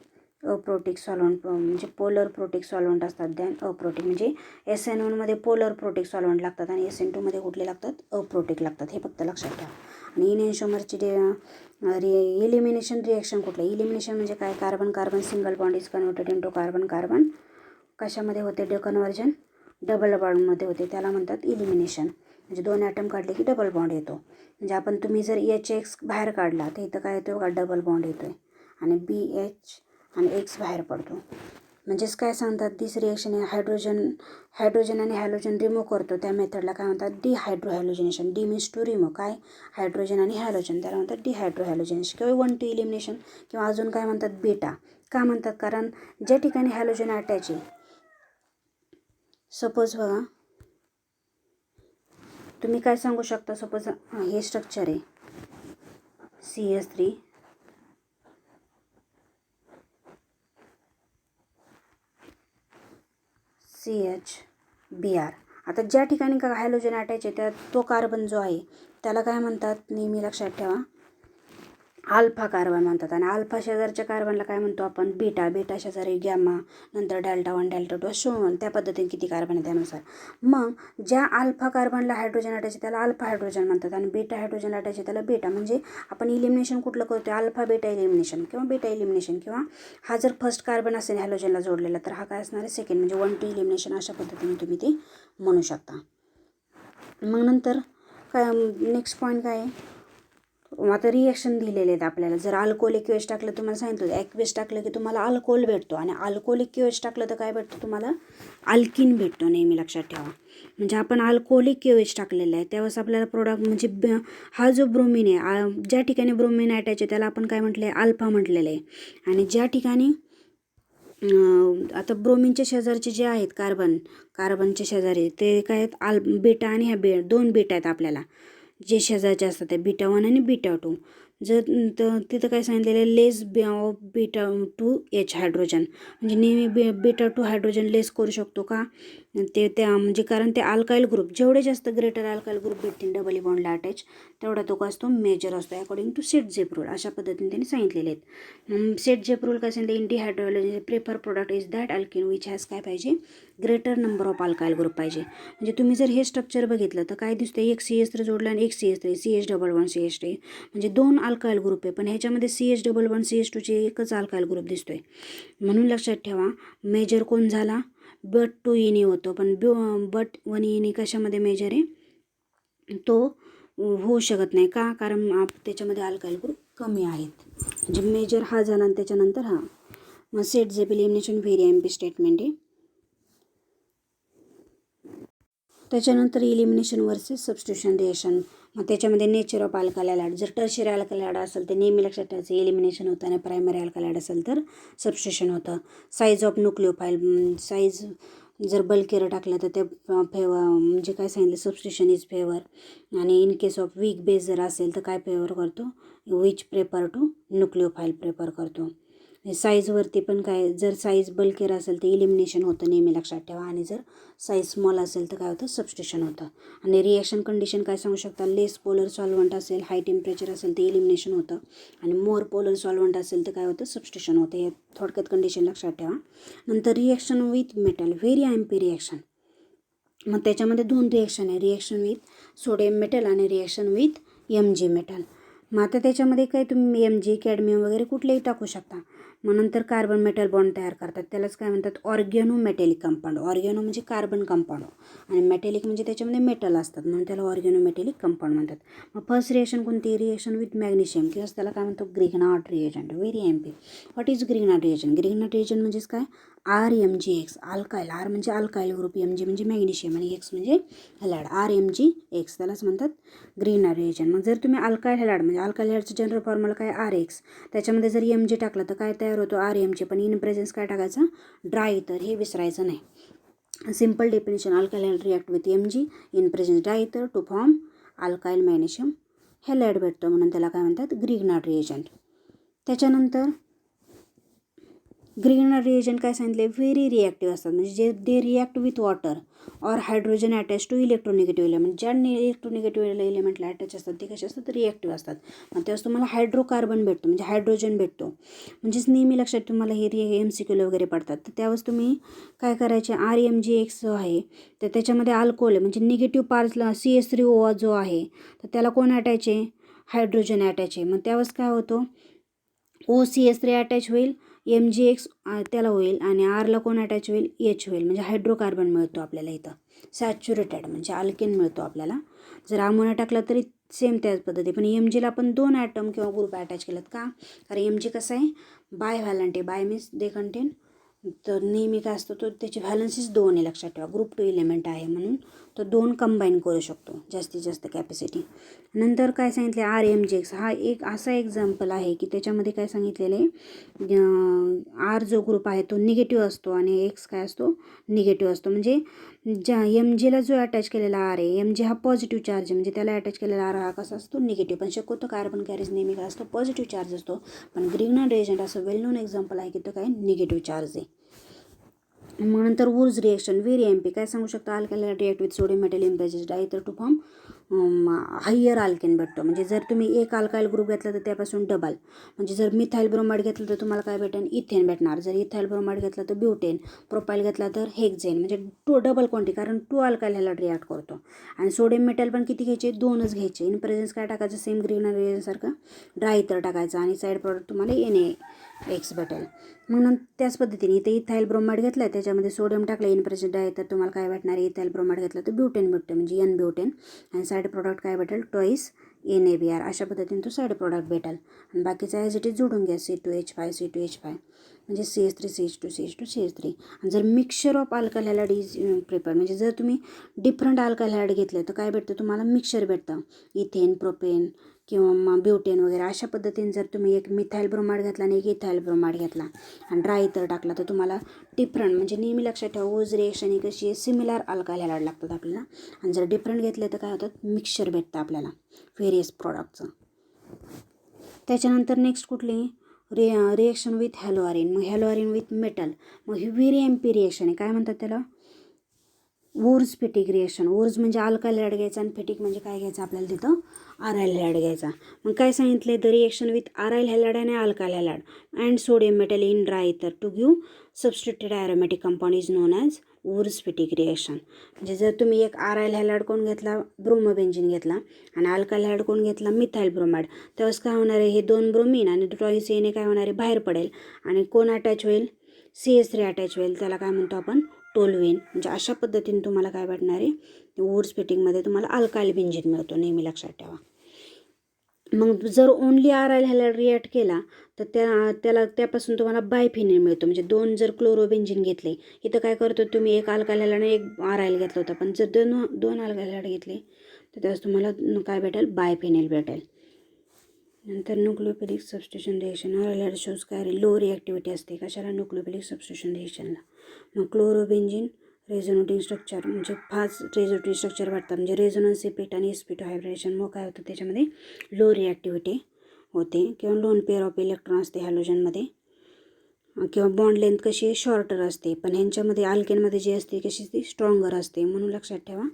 [SPEAKER 1] अप्रोटिक सॉल्वंट, म्हणजे पोलर प्रोटिक सॉल्वंट असतात. दॅन अप्रोटिक, म्हणजे SN1मध्ये पोलर प्रोटिक सॉल्वंट लागतात आणि SN2मध्ये कुठले लागतात? अप्रोटिक लागतात. हे फक्त लक्षात ठेवा. आणि इनएन्शोमरची इलिमिनेशन रिॲक्शन कुठलं? इलिमिनेशन म्हणजे काय? Carbon carbon single bond is converted into carbon carbon. कशामध्ये होते कन्वर्जन? डबल बॉन्डमध्ये होते, त्याला म्हणतात इलिमिनेशन. म्हणजे 2 ॲटम काढले की डबल बॉन्ड येतो. म्हणजे तुम्ही जर HX बाहेर काढला तर इथं काय येतो? का डबल बॉन्ड येतो आहे, आणि BH आणि X बाहेर पडतो. म्हणजेच काय सांगतात? दिस रिएक्शन हायड्रोजन आणि हॅलोजन रिमूव्ह करतो, त्या मेथडला काय म्हणतात? Dehydrohalogenation. De means to remove. काय? हायड्रोजन आणि हॅलोजन, त्याला म्हणतात डिहायड्रोहॅलोजनेशन किंवा 1 2 इलिमिनेशन, किंवा अजून काय म्हणतात? बेटा. का म्हणतात? कारण ज्या ठिकाणी हॅलोजन अटॅच आहे, सपोज बघा तुम्ही काय सांगू शकता? सपोज हे स्ट्रक्चर आहे CH3 CHBr. आता ज्या ठिकाणी का हॅलोजन अटॅच आहे, त्यात तो कार्बन जो आहे त्याला काय म्हणतात? नेहमी लक्षात ठेवा, अल्फा कार्बन म्हणतात. आणि अल्फा शेजारच्या कार्बनला काय म्हणतो आपण? बीटा. बीटा शेजारी गॅमा, नंतर डेल्टा 1 डेल्टा 2 असं त्या पद्धतीने किती कार्बन आहे त्यानुसार. मग ज्या अल्फा कार्बनला हायड्रोजन अटॅच आहे त्याला अल्फा हायड्रोजन म्हणतात, आणि बीटा हायड्रोजन अटॅच आहे त्याला बीटा. म्हणजे आपण इलिमिनेशन कुठलं करतो? अल्फा बीटा इलिमिनेशन किंवा बीटा इलिमिनेशन. किंवा हा जर फर्स्ट कार्बन असेल हॅलोजनला जोडलेला तर हा काय असणार आहे? सेकंड, म्हणजे 1 2 इलिमिनेशन. अशा पद्धतीने तुम्ही ते म्हणू शकता. मग नंतर काय नेक्स्ट पॉईंट काय आहे? आता रिॲक्शन दिलेले आहेत आपल्याला. जर अल्कोहोलिक OH टाकलं तुम्हाला सांगितलं ॲक्वेस टाकलं की तुम्हाला अल्कोहोल भेटतो, आणि अल्कोहोलिक OH टाकलं तर काय भेटतं तुम्हाला अल्किन भेटतो. नेहमी लक्षात ठेवा. म्हणजे आपण अल्कोहोलिक OH टाकलेलं आहे त्यावेळेस आपल्याला प्रोडक्ट म्हणजे हा जो ब्रोमिन आहे, ज्या ठिकाणी ब्रोमिन अटॅच आहे त्याला आपण काय म्हटलं आहे, अल्फा म्हटलेलं आहे. आणि ज्या ठिकाणी आता ब्रोमिनच्या शेजारचे जे आहेत कार्बनच्या शेजारी ते काय आहेत बीटा, आणि ह्या 2 बीटा आहेत आपल्याला जे शेजारचे असतात ते बीटा 1 आणि बीटा 2. जर तिथं काय सांगितलेलं आहे, लेस ऑफ बीटा 2H हायड्रोजन, म्हणजे नेहमी बीटा 2 हायड्रोजन लेस करू शकतो का त्या म्हणजे कारण ते अल्काइल ग्रुप जेवढे जास्त ग्रेटर अल्काइल ग्रुप भेटतील डबल बॉन्डला अटॅच तेवढा तो का असतो मेजर असतो अकॉर्डिंग टू सेट-झेप रूल. अशा पद्धतीने त्यांनी सांगितलेले आहेत. सेट-झेप रूल काय सांगितलं, in dehydrology prefer product is that alkene which has काय पाहिजे, greater number of alkyl group पाहिजे. म्हणजे तुम्ही जर हे स्ट्रक्चर बघितलं तर काय दिसतं, एक CH3 जोडला आणि एक CH3 CH double bond CH3 म्हणजे 2 अल्काइल ग्रुप आहे, पण ह्याच्यामध्ये CH डबल बॉन्ड CH2चे एकच अल्काइल ग्रुप दिसतोय. म्हणून लक्षात ठेवा मेजर कोण झाला, बट 2E होतो, पण बट 1E कशामध्ये मेजर आहे, तो होऊ शकत नाही का, कारण त्याच्यामध्ये अल्काइल ग्रुप कमी आहेत. म्हणजे मेजर हा झाला आणि त्याच्यानंतर हा. मग सेट-झेप एलिमिनेशन व्हेरी एम्पी स्टेटमेंट आहे. त्याच्यानंतर इलिमिनेशन वर्सेस सबस्टिट्यूशन रिएक्शन. मग त्याच्यामध्ये नेचर ऑफ अल्कालाइड, जर टर्शियरी अल्कालाइड असेल तर नेहमी लक्षात ठेवायचं एलिमिनेशन होतं, आणि प्रायमरी अल्कालाइड असेल तर सबस्टिट्यूशन होतं. साईज ऑफ न्यूक्लिओफाइल, साईज जर बल्कियर टाकलं तर ते म्हणजे काय सांगितलं, सबस्टिट्यूशन इज फेवर. आणि in case of weak base जर असेल तर काय फेवर करतो, which prefer to nucleophile prefer करतो. साईजवरती पण काय, जर साईज बल्कियर असेल तर इलिमिनेशन होतं नेहमी लक्षात ठेवा, आणि जर साईज स्मॉल असेल तर काय होतं, सबस्टिट्यूशन होतं. आणि रिॲक्शन कंडिशन काय सांगू शकता, लेस पोलर सॉल्वंट असेल, हाय टेम्परेचर असेल तर इलिमिनेशन होतं, आणि मोर पोलर सॉल्वंट असेल तर काय होतं, सबस्टिट्यूशन होतं. हे थोडक्यात कंडिशन लक्षात ठेवा. नंतर reaction with metal, very amphi reaction. मग त्याच्यामध्ये 2 रिॲक्शन आहे, रिॲक्शन विथ सोडियम मेटल आणि रिॲक्शन विथ Mg मेटल. मग आता त्याच्यामध्ये काय तुम्ही Mg कॅडमियम वगैरे कुठलेही टाकू शकता. मग नंतर कार्बन मेटल बॉन्ड तयार करतात, त्यालाच काय म्हणतात, ऑर्गॅनो मेटॅलिक कंपाऊंड. ऑर्गॅनो म्हणजे कार्बन कंपाऊंड, आणि मेटॅलिक म्हणजे त्याच्यामध्ये मेटल असतात म्हणून त्याला ऑर्गॅनो मेटॅलिक कंपाऊंड म्हणतात. मग फर्स्ट रिएक्शन कोणती, रिएक्शन विथ मॅग्नेशियम किंवा त्याला काय म्हणतो, Grignard reagent. Very amphi. What is Grignard reagent, Grignard reagent म्हणजेच काय, RMgX, अल्काइल, R म्हणजे अल्काइल ग्रुप, Mg म्हणजे मॅग्नेशियम, आणि X म्हणजे हॅलाइड, RMgX त्यालाच म्हणतात ग्रिग्नार्ड रिएजंट. मग जर तुम्ही अल्काइल हॅलाइड म्हणजे अल्काइल हॅलाइडचं जनरल फॉर्म्युला काय, RX, त्याच्यामध्ये जर Mg टाकलं तर काय तयार होतो, RMg, पण इन प्रेझेन्स काय टाकायचं, ड्राय, तर हे विसरायचं नाही. Simple definition, alkyl halide react with Mg in presence dry ether to form alkyl magnesium halide भेटतो, म्हणून त्याला काय म्हणतात, ग्रिग्नार्ड रिएजंट. त्याच्यानंतर ग्रिग्नार्ड रिएजंट काय सांगितले, व्हेरी रिॲक्टिव्ह असतात, म्हणजे जे they react with water or hydrogen attach to electronegative element. ज्या इलेक्ट्रोनिगेटिव्ह एलिमेंटला अटॅच असतात ते कसे असतात, रिॲक्टिव्ह असतात. मग त्यावेळेस तुम्हाला हायड्रोकार्बन भेटतो, म्हणजे हायड्रोजन भेटतो. म्हणजेच नेहमी लक्षात तुम्हाला हे MCQ वगैरे पडतात, तर त्यावेळेस तुम्ही काय करायचे, RMgX जो आहे तर त्याच्यामध्ये अल्कोहोल आहे, म्हणजे निगेटिव्ह पार्टला CH3O जो आहे तर त्याला कोण अटॅच आहे, हायड्रोजन अटॅच आहे. मग त्यावेळेस काय होतो, OCH3 अटॅच होईल, MgX त्याला होईल, आणि Rला कोण अटॅच होईल, H होईल, म्हणजे हायड्रोकार्बन मिळतो आपल्याला इथं. सॅच्युरेटेड म्हणजे अल्केन मिळतो आपल्याला. जर अमोनिया टाकला तरी सेम त्याच पद्धती, पण Mgला आपण 2 ॲटम किंवा ग्रुप अटॅच केलेत का, कारण Mg कसं आहे, बाय व्हॅलंट आहे, बाय मीन्स दे कंटेन, तर नेहमी काय असतो तो त्याची व्हॅलन्सीच 2 आहे लक्षात ठेवा, ग्रुप 2 एलिमेंट आहे म्हणून तो 2 कंबाईन करू शकतो, जास्तीत जास्त कॅपॅसिटी. नंतर काय सांगितले, RMgX हा एक असा एक्झाम्पल आहे की त्याच्यामध्ये काय सांगितलेलं आहे, R जो ग्रुप आहे तो निगेटिव्ह असतो आणि X काय असतो, निगेटिव्ह असतो. म्हणजे ज्या Mgला जो अटॅच केलेला R आहे, Mg हा पॉझिटिव्ह चार्ज आहे, म्हणजे त्याला अटॅच केलेला R हा कसा असतो, निगेटिव्ह. पण शक्यतो कार्बन कॅरेज नेहमी काय असतो, पॉझिटिव्ह चार्ज असतो, पण ग्रिग्नार्ड रिएजंट असं वेल नोन एक्झाम्पल आहे की तो काय निगेटिव्ह चार्ज आहे. मग नंतर वूर्ज रिएक्शन, व्हेरी एम्पी. काय सांगू शकता, alkyl react with sodium metal in presence dry ether to form higher alkane भेटतो. म्हणजे जर तुम्ही एक अल्काइल ग्रुप घेतला तर त्यापासून डबल, म्हणजे जर मिथाइल ब्रोमाइड घेतलं तर तुम्हाला काय भेटेल, इथेन भेटणार. जर इथाइल ब्रोमाइड घेतला तर ब्युटेन, प्रोपाइल घेतला तर हेक्झेन, म्हणजे डबल क्वांटिटी, कारण 2 अल्काइल ह्याला रिॲक्ट करतो. आणि सोडियम मेटल पण किती घ्यायचे, 2च घ्यायचे. इन प्रेझेन्स काय टाकायचं, सेम ग्रिग्नार्ड रिएजंटसारखं ड्राय तर टाकायचं, आणि साईड प्रॉडक्ट तुम्हाला NaX भेटेल. मग त्याच पद्धतीने इथे इथाइल ब्रोमाइड घेतला आहे त्याच्यामध्ये सोडियम टाकलं, इन प्रेझेंट आहे तर तुम्हाला काय भेटणार, इथाइल ब्रोमाइड घेतलं तर ब्युटेन भेटतं, म्हणजे N ब्युटेन, आणि साईड प्रॉडक्ट काय भेटेल, ट्वाईस NaBr अशा पद्धतीने तो साईड प्रॉडक्ट भेटेल. आणि बाकीचा ॲज इट इज जोडून घ्या C2H5 C2H5 म्हणजे CH3 CH2 CH2 CH3. आणि जर mixture of alkyl halide is prepare म्हणजे जर तुम्ही डिफरंट अल्काइल हॅलाइड घेतले तर काय भेटतं तुम्हाला मिक्सचर भेटतं. इथेन प्रोपेन किंवा मग ब्युटेन वगैरे अशा पद्धतीने जर तुम्ही एक मिथाइल ब्रोमाइड घेतला आणि एक इथाइल ब्रोमाइड घेतला आणि ड्राय इथर टाकला तर तुम्हाला डिफरंट म्हणजे नेहमी लक्षात ठेवा ओज रिएक्शन ही कशी आहे सिमिलर अल्काइल हॅलाइड लागतात आपल्याला. आणि जर डिफरंट घेतले तर काय होतं मिक्सचर भेटतं आपल्याला व्हेरियस प्रॉडक्टचं. त्याच्यानंतर नेक्स्ट कुठली रिएक्शन विथ हॅलोआरिन. मग हॅलोआरिन विथ मेटल मग ही व्हेरी एम्पी रिएक्शन आहे. काय म्हणतात त्याला वुर्ज फेटिक रिएक्शन. वुर्ज म्हणजे अल्काइल हॅलाइड घ्यायचा आणि फेटिक म्हणजे काय घ्यायचं आपल्याला तिथं आराइल हॅलाइड घ्यायचा. मग काय सांगितले the reaction with aryl halide आणि alkyl halide and sodium metal in dry ether to give substituted aromatic compound is known as Wurtz Fittig reaction. म्हणजे जर तुम्ही एक आराइल हॅलाइड कोण घेतला ब्रोमोबेन्झिन घेतला आणि अल्काइल हॅलाइड कोण घेतला मिथाइल ब्रोमाइड त्यावेळेस काय होणार आहे हे 2 ब्रोमीन आणि टॉईस येणे काय होणार आहे बाहेर पडेल आणि कोण अटॅच होईल CH3 अटॅच होईल. त्याला काय म्हणतो आपण टोलुईन. म्हणजे अशा पद्धतीने तुम्हाला काय भेटणार आहे वुर्ज फेटिकमध्ये तुम्हाला अल्काइल बेंझिन मिळतो नेहमी लक्षात ठेवा. मग जर ओनली आराइल हॅलाइड रिॲक्ट केला तर त्यापासून तुम्हाला बायफिनेल मिळतो. म्हणजे 2 जर क्लोरोबेन्झिन घेतले इथं काय करतो तुम्ही एक अल्काइल हॅलाइड आणि एक आराइल घेतलं होतं पण जर दोन अल्काइल हॅलाइड घेतले तर त्यावेळेस तुम्हाला काय भेटेल बायफिनेल भेटेल. नंतर nucleophilic substitution reaction aryl halide shows काय लो रिॲक्टिव्हिटी असते कशाला न्यूक्लियोफिलिक सबस्टिट्यूशन रिएक्शनला. मग क्लोरोबेन्झिन रेझोनेटिंग स्ट्रक्चर म्हणजे फास्ट रेझोनेटिंग स्ट्रक्चर वाटतात म्हणजे रेझोनन्स इफेक्ट आणि sp2 हायब्रिडेशनमुळे काय होतं त्याच्यामध्ये लो रिॲक्टिव्हिटी होते किंवा लोन पेअर ऑफ इलेक्ट्रॉन असते हॅलोजनमध्ये किंवा बॉन्ड लेंथ कशी आहे शॉर्टर असते पण ह्यांच्यामध्ये अल्केनमध्ये जी असते कशी ती स्ट्रॉंगर असते. म्हणून लक्षात ठेवा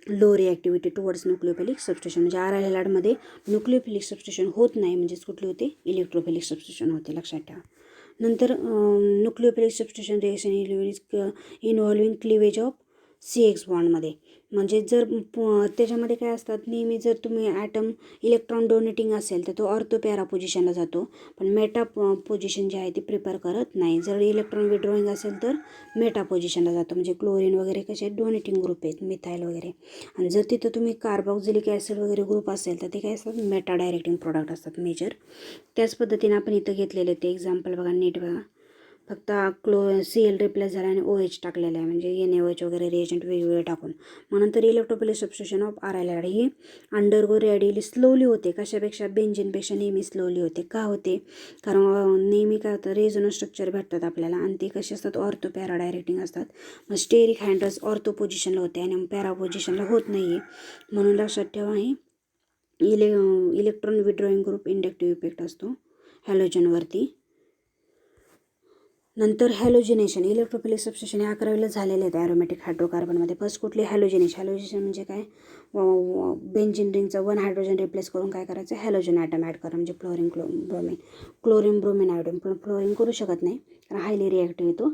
[SPEAKER 1] लो रिॲक्टिव्हिटी टुवर्ड्स न्यूक्लियोफिलिक सबस्टिट्यूशन म्हणजे आराइल हॅलाइडमध्ये न्यूक्लियोफिलिक सबस्टिट्यूशन होत नाही म्हणजेच कुठली होते इलेक्ट्रोफिलिक सबस्टिट्यूशन होते लक्षात ठेवा. नंतर nucleophilic substitution reaction involving cleavage of CX बॉन्डमध्ये म्हणजे जर त्याच्यामध्ये काय असतात नेहमी जर तुम्ही ॲटम इलेक्ट्रॉन डोनेटिंग असेल तर तो ऑर्थो पॅरा पोझिशनला जातो पण मेटा पोझिशन जी आहे ती प्रिपेअर करत नाही. जर इलेक्ट्रॉन विड्रॉईंग असेल तर मेटा पोझिशनला जातो म्हणजे क्लोरीन वगैरे कसे डोनेटिंग ग्रुप आहेत मिथाइल वगैरे. आणि जर तिथं तुम्ही कार्बॉक्झिलिक ॲसिड वगैरे ग्रुप असेल तर ते काय असतात मेटा डायरेक्टिंग प्रोडक्ट असतात मेजर. त्याच पद्धतीने आपण इथं घेतलेले ते एक्झाम्पल बघा नीट बघा फक्त Cl रिप्लेस झाला आणि OH टाकलेला आहे म्हणजे NaOH वगैरे रिएजंट वेगवेगळे टाकून. मग नंतर electrophilic substitution of aryl halide ही अंडरगो रेडियली स्लोली होते कशापेक्षा बेंझिनपेक्षा नेहमी स्लोली होते. का होते कारण नेहमी काय होतं रेझोनन्स स्ट्रक्चर भेटतात आपल्याला आणि ते कसे असतात ऑर्थो पॅरा डायरेक्टिंग असतात. मग स्टेरिक हँडल्स ऑर्थो पोझिशनला होते आणि पॅरा पोझिशनला होत नाही आहे म्हणून लक्षात ठेवा हे इलेक्ट्रॉन विड्रॉईंग ग्रुप इंडक्टिव्ह इफेक्ट असतो हॅलोजनवरती. नंतर हॅलोजिनेशन इलेक्ट्रोफिलिक सबस्टिट्यूशन हे 11वीला झालेले आहेत ॲरोमॅटिक हायड्रोकार्बनमध्ये. फर्स्ट कुठली हॅलोजिनेशन म्हणजे काय बेंझिन रिंगचा 1 हायड्रोजन रिप्लेस करून काय करायचं हॅलोजन ॲटम ॲड करा म्हणजे क्लोरीन ब्रोमिन आयोडीन पण फ्लोरीन करू शकत नाही कारण हायली रिॲक्टिव्ह येतो.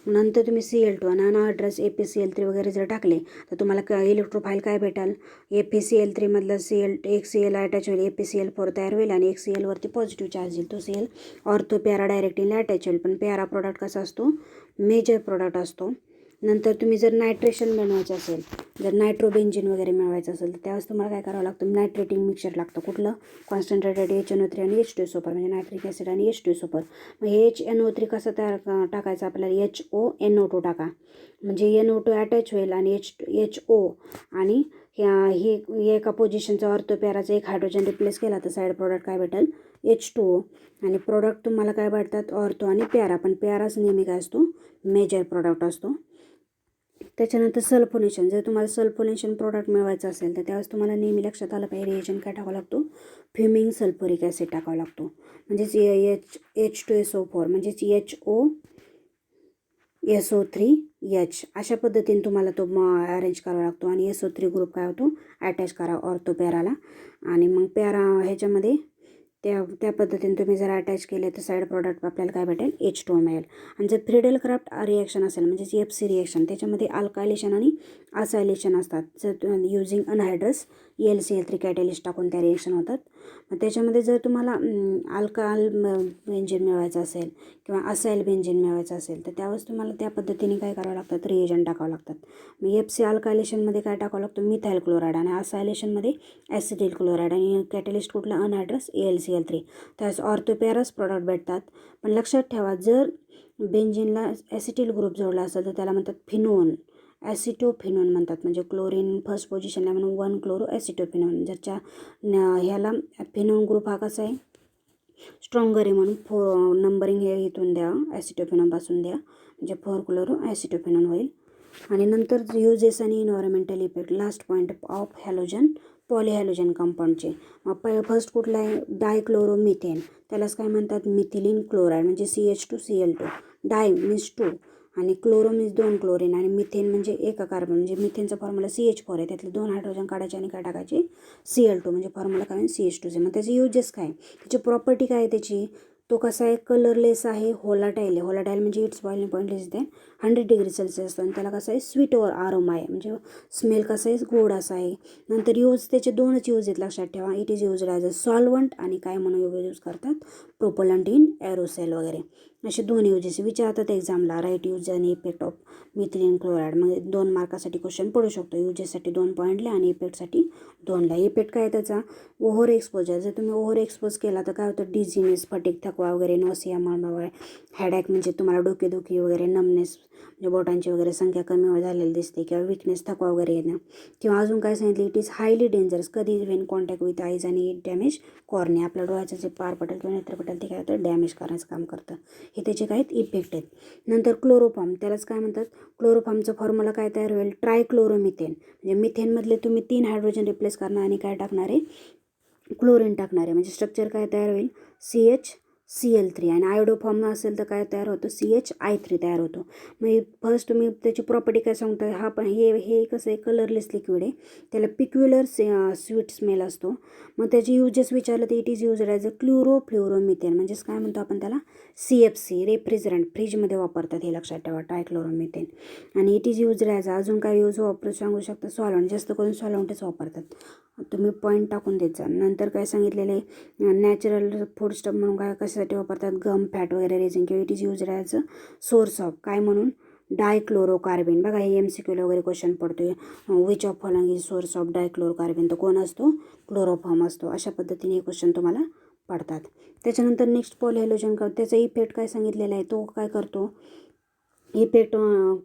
[SPEAKER 1] नंतर तुम्ही Cl2 आणि अनअड्रेस ApCl3 वगैरे जर टाकले तर तुम्हाला इलेक्ट्रोफाईल काय भेटाल ApCl3 मधला एक Cl अटॅच होईल ApCl4 तयार होईल आणि एक Cl वरती पॉझिटिव्ह चार्ज येईल तो Cl ऑर्थो पॅरा डायरेक्टिंगला अटॅच होईल पण पॅरा प्रोडक्ट कसा असतो मेजर प्रोडक्ट असतो. नंतर तुम्ही जर नायट्रेशन बनवायचं असेल जर नायट्रोबेन्झिन वगैरे मिळवायचं असेल तर त्यावेळेस तुम्हाला काय करावं लागतं नायट्रेटिंग मिक्सचर लागतं कुठलं कॉन्सन्ट्रेटेड HNO3 आणि H2SO4 म्हणजे नायट्रिक ॲसिड आणि H2SO4. मग हे HNO3 कसं टाकायचं आपल्याला HONO2 टाका म्हणजे NO2 अटॅच होईल आणि HO आणि हे एका पोझिशनचा ऑर्थो पॅराचा एक हायड्रोजन रिप्लेस केला तर साईड प्रोडक्ट काय भेटेल H2O आणि प्रोडक्ट तुम्हाला काय भेटतात ऑर्थो आणि पॅरा पण पॅराच नेहमी काय असतो मेजर प्रोडक्ट असतो. त्याच्यानंतर सल्फोनेशन जर तुम्हाला सल्फोनेशन प्रोडक्ट मिळवायचं असेल तर त्यावेळेस तुम्हाला नेहमी लक्षात आलं पाहिजे रिएजंट काय टाकावा लागतो फ्युमिंग सल्फ्युरिक ॲसिड टाकावा लागतो म्हणजेच H2SO4 म्हणजेच HOSO3H अशा पद्धतीने तुम्हाला तो अरेंज करावा लागतो आणि SO3 ग्रुप काय होतो अटॅच करा ऑर्थो पॅराला आणि मग पॅरा ह्याच्यामध्ये त्या पद्धतीने तुम्ही जर अटॅच केले तर साईड प्रॉडक्ट आपल्याला काय भेटेल H2O मिळेल. आणि जर फ्रिडेल क्राफ्ट रिएक्शन असेल म्हणजेच FC रिएक्शन त्याच्यामध्ये अल्कायलेशन आणि असायलेशन असतात जर युझिंग अनहायड्रस LCl3 कॅटलिस्ट टाकून त्या रिएक्शन होतात मग त्याच्यामध्ये जर तुम्हाला अल्काल बेंझीन मिळवायचं असेल किंवा असाईल बेंझीन मिळवायचं असेल तर त्यावेळेस तुम्हाला त्या पद्धतीने काय करावं लागतात, रिएजंट टाकावं लागतात. मग FC अल्कायलेशनमध्ये काय टाकावं लागतं, मिथाईल क्लोराईड, आणि असायलेशनमध्ये ॲसिटिल क्लोराईड, आणि कॅटलिस्ट कुठला अनहायड्रस AlCl3. त्यास ऑर्थोपॅरस प्रॉडक्ट भेटतात. पण लक्षात ठेवा, जर बेंझिनला ॲसिटिल ग्रुप जोडला असेल तर त्याला म्हणतात फिनोन, ॲसिटोफिनोन म्हणतात. म्हणजे क्लोरीन फर्स्ट पोझिशनला म्हणून 1 क्लोरो ॲसिटोफिनोन. ज्याच्या ह्याला फिनोन ग्रुप हा कसा आहे, स्ट्रॉंगर आहे, म्हणून नंबरिंग हे इथून द्या, ॲसिटोफिनोनपासून द्या, म्हणजे 4 क्लोरो ॲसिटोफिनोन होईल. आणि नंतर युजेस आणि environmental effect. Last point of halogen polyhalogen कंपाऊंडचे. फर्स्ट कुठला आहे, डायक्लोरोमिथेन. त्यालाच काय म्हणतात, मिथिलीन क्लोराईड, म्हणजे CH2Cl2. डाय मीन्स 2 आणि क्लोरो मीन्स 2 क्लोरीन, आणि मिथेन म्हणजे एका कार्बन, म्हणजे मिथेनचा फॉर्म्युला CH4 आहे. त्यातले 2 हायड्रोजन काढायचे आणि काय टाकायचे, Cl2, म्हणजे फॉर्म्युला काय CH2. मग त्याचे युजेस काय, त्याची प्रॉपर्टी काय आहे त्याची, तो कसा आहे, कलरलेस आहे, होलाटाईल आहे. होलाटाईल म्हणजे it's boiling point is than 100 degree Celsius. आणि त्याला कसं आहे, स्वीट ओर आरोमा आहे, म्हणजे स्मेल कसं आहे, गोड असा आहे. नंतर यूज त्याचे 2च यूज आहेत, लक्षात ठेवा. It is use as a solvent, आणि काय म्हणून यूज करतात, प्रोपलंट इन एरोसेल वगैरे, असे 2 युजेस विचारतात एक्झामला. राईट यूज आणि इफेक्ट ऑफ मिथिलीन क्लोराईड. म्हणजे 2 मार्कासाठी क्वेश्चन पडू शकतो. युजेससाठी 2 पॉईंटला आणि इफेक्टसाठी 2ला. इफेक्ट काय त्याचा, ओव्हर एक्सपोजर. जर तुम्ही ओव्हर एक्सपोज केला तर काय होतं, डिझिनेस, फटीग, थकवा वगैरे, नोसिया, मळमळ, हेडॅक म्हणजे तुम्हाला डोकेदुखी वगैरे, नमनेस म्हणजे बोटांची वगैरे संख्या कमी झालेली दिसते, किंवा विकनेस, थकवा वगैरे येणं. किंवा अजून काय सांगितलं, इट इज हायली डेंजरस कधी, वेन कॉन्टॅक्ट विथ आईज, आणि इट डॅमेज कॉर्निया. आपल्या डोळ्याचं जे पार पटेल किंवा नेत्र पटेल ते काय होतं, डॅमेज करण्याचं काम करतं. हे त्याचे काय इफेक्ट आहेत. नंतर क्लोरोफॉर्म, त्यालाच काय म्हणतात, क्लोरोफॉर्मचं फॉर्म्युला काय तयार होईल, ट्रायक्लोरोमिथेन. म्हणजे मिथेनमधले तुम्ही 3 हायड्रोजन रिप्लेस करणार आणि काय टाकणार आहे, क्लोरीन टाकणार आहे. म्हणजे स्ट्रक्चर काय तयार होईल, CHCl3. आणि आयोडोफॉर्म असेल तर काय तयार होतं, CHI3 तयार होतो. मग फर्स्ट तुम्ही त्याची प्रॉपर्टी काय सांगता, हा पण हे कसं आहे, कलरलेस लिक्विड आहे, त्याला पिक्युलर स्वीट स्मेल असतो. मग त्याची युजेस विचारलं तर it is use as a chlorofluoromethane. म्हणजेच काय म्हणतो आपण त्याला, CFC, रेफ्रिजरंट, फ्रीजमध्ये वापरतात, हे लक्षात ठेवा, ट्रायक्लोरोमिथेन. आणि इट इज यूज ॲज, अजून काय यूज वापरू सांगू शकता, सॉलंट. जास्त करून सॉलंटच वापरतात, तुम्ही पॉईंट टाकून द्यायचा. नंतर काय सांगितलेलं आहे, नॅचरल फूड स्टफ म्हणून काय कशासाठी वापरतात, गम, फॅट वगैरे रेझिन. किंवा it is use as a source of काय म्हणून, डायक्लोरोकार्बिन. बघा हे MCQला वगैरे क्वेश्चन पडतोय, which of following is source of dichlorocarbene. तर कोण असतो, क्लोरोफॉर्म असतो. अशा पद्धतीने हे क्वेश्चन तुम्हाला पडतात. त्याच्यानंतर नेक्स्ट पॉलिहॅलोजन, त्याचा इफेक्ट काय सांगितलेला आहे, तो काय करतो, effect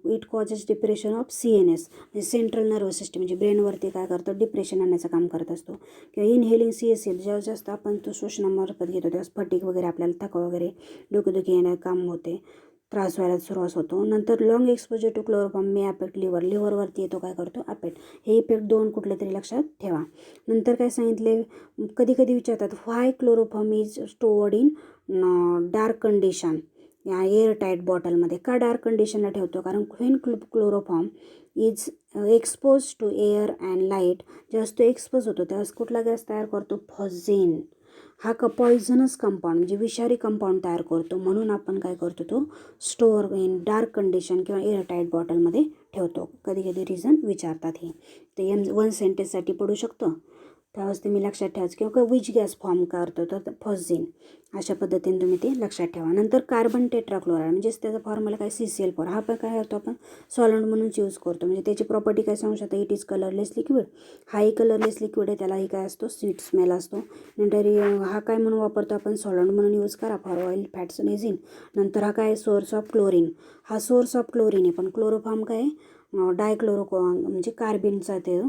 [SPEAKER 1] it causes depression of CNS, म्हणजे सेंट्रल नर्वस सिस्टम, म्हणजे ब्रेनवरती काय करतं, डिप्रेशन आणण्याचं काम करत असतो. किंवा इनहेलिंग CSL, जेव्हा जास्त आपण तो शोषणामार्फत घेतो तेव्हा फटीग वगैरे, आपल्याला थकवा वगैरे, डोकेदुखी येण्याचं काम होते, त्रास व्हायला सुरुवात होतो. नंतर long exposure to chloroform may affect लिव्हरवरती येतो, काय करतो, अफेक्ट. हे इफेक्ट 2 कुठले तरी लक्षात ठेवा. नंतर काय सांगितले, कधी कधी विचारतात, why chloroform is stored in dark condition या एअर टाईट बॉटलमध्ये. का डार्क कंडिशनला ठेवतो, कारण when chloroform is expose to air and light, जेव्हा तो एक्सपोज होतो तेव्हा कुठला गॅस तयार करतो, फॉझेन. हा पॉयझनस कंपाऊंड, म्हणजे विषारी कंपाऊंड तयार करतो. म्हणून आपण काय करतो, तो स्टोअर इन डार्क कंडिशन किंवा एअर टाईट बॉटलमध्ये ठेवतो. कधी कधी रिझन विचारतात, हे ते 1 सेंटेन्ससाठी पडू शकतं. त्यावेळेस तुम्ही लक्षात ठेवायचं. किंवा विच गॅस फॉर्म करतो, तर फॉझिन. अशा पद्धतीने तुम्ही ते लक्षात ठेवा. नंतर कार्बन टेट्राक्लोराईड, म्हणजेच त्याचा फॉर्म्युला काय, CCl4. हा पण काय करतो आपण, सॉलंट म्हणूनच यूज करतो. म्हणजे त्याची प्रॉपर्टी काय सांगू शकता, इट इज कलरलेस लिक्विड. हाही कलरलेस लिक्विड आहे, त्यालाही काय असतो, स्वीट स्मेल असतो. नंतर हा काय म्हणून वापरतो आपण, सॉलंट म्हणून यूज करा, फॉर ऑइल, फॅट्स, रेझिन. नंतर हा काय, सोर्स ऑफ क्लोरीन. हा सोर्स ऑफ क्लोरीन आहे, पण क्लोरोफॉर्म काय, म्हणजे कार्बिनचा ते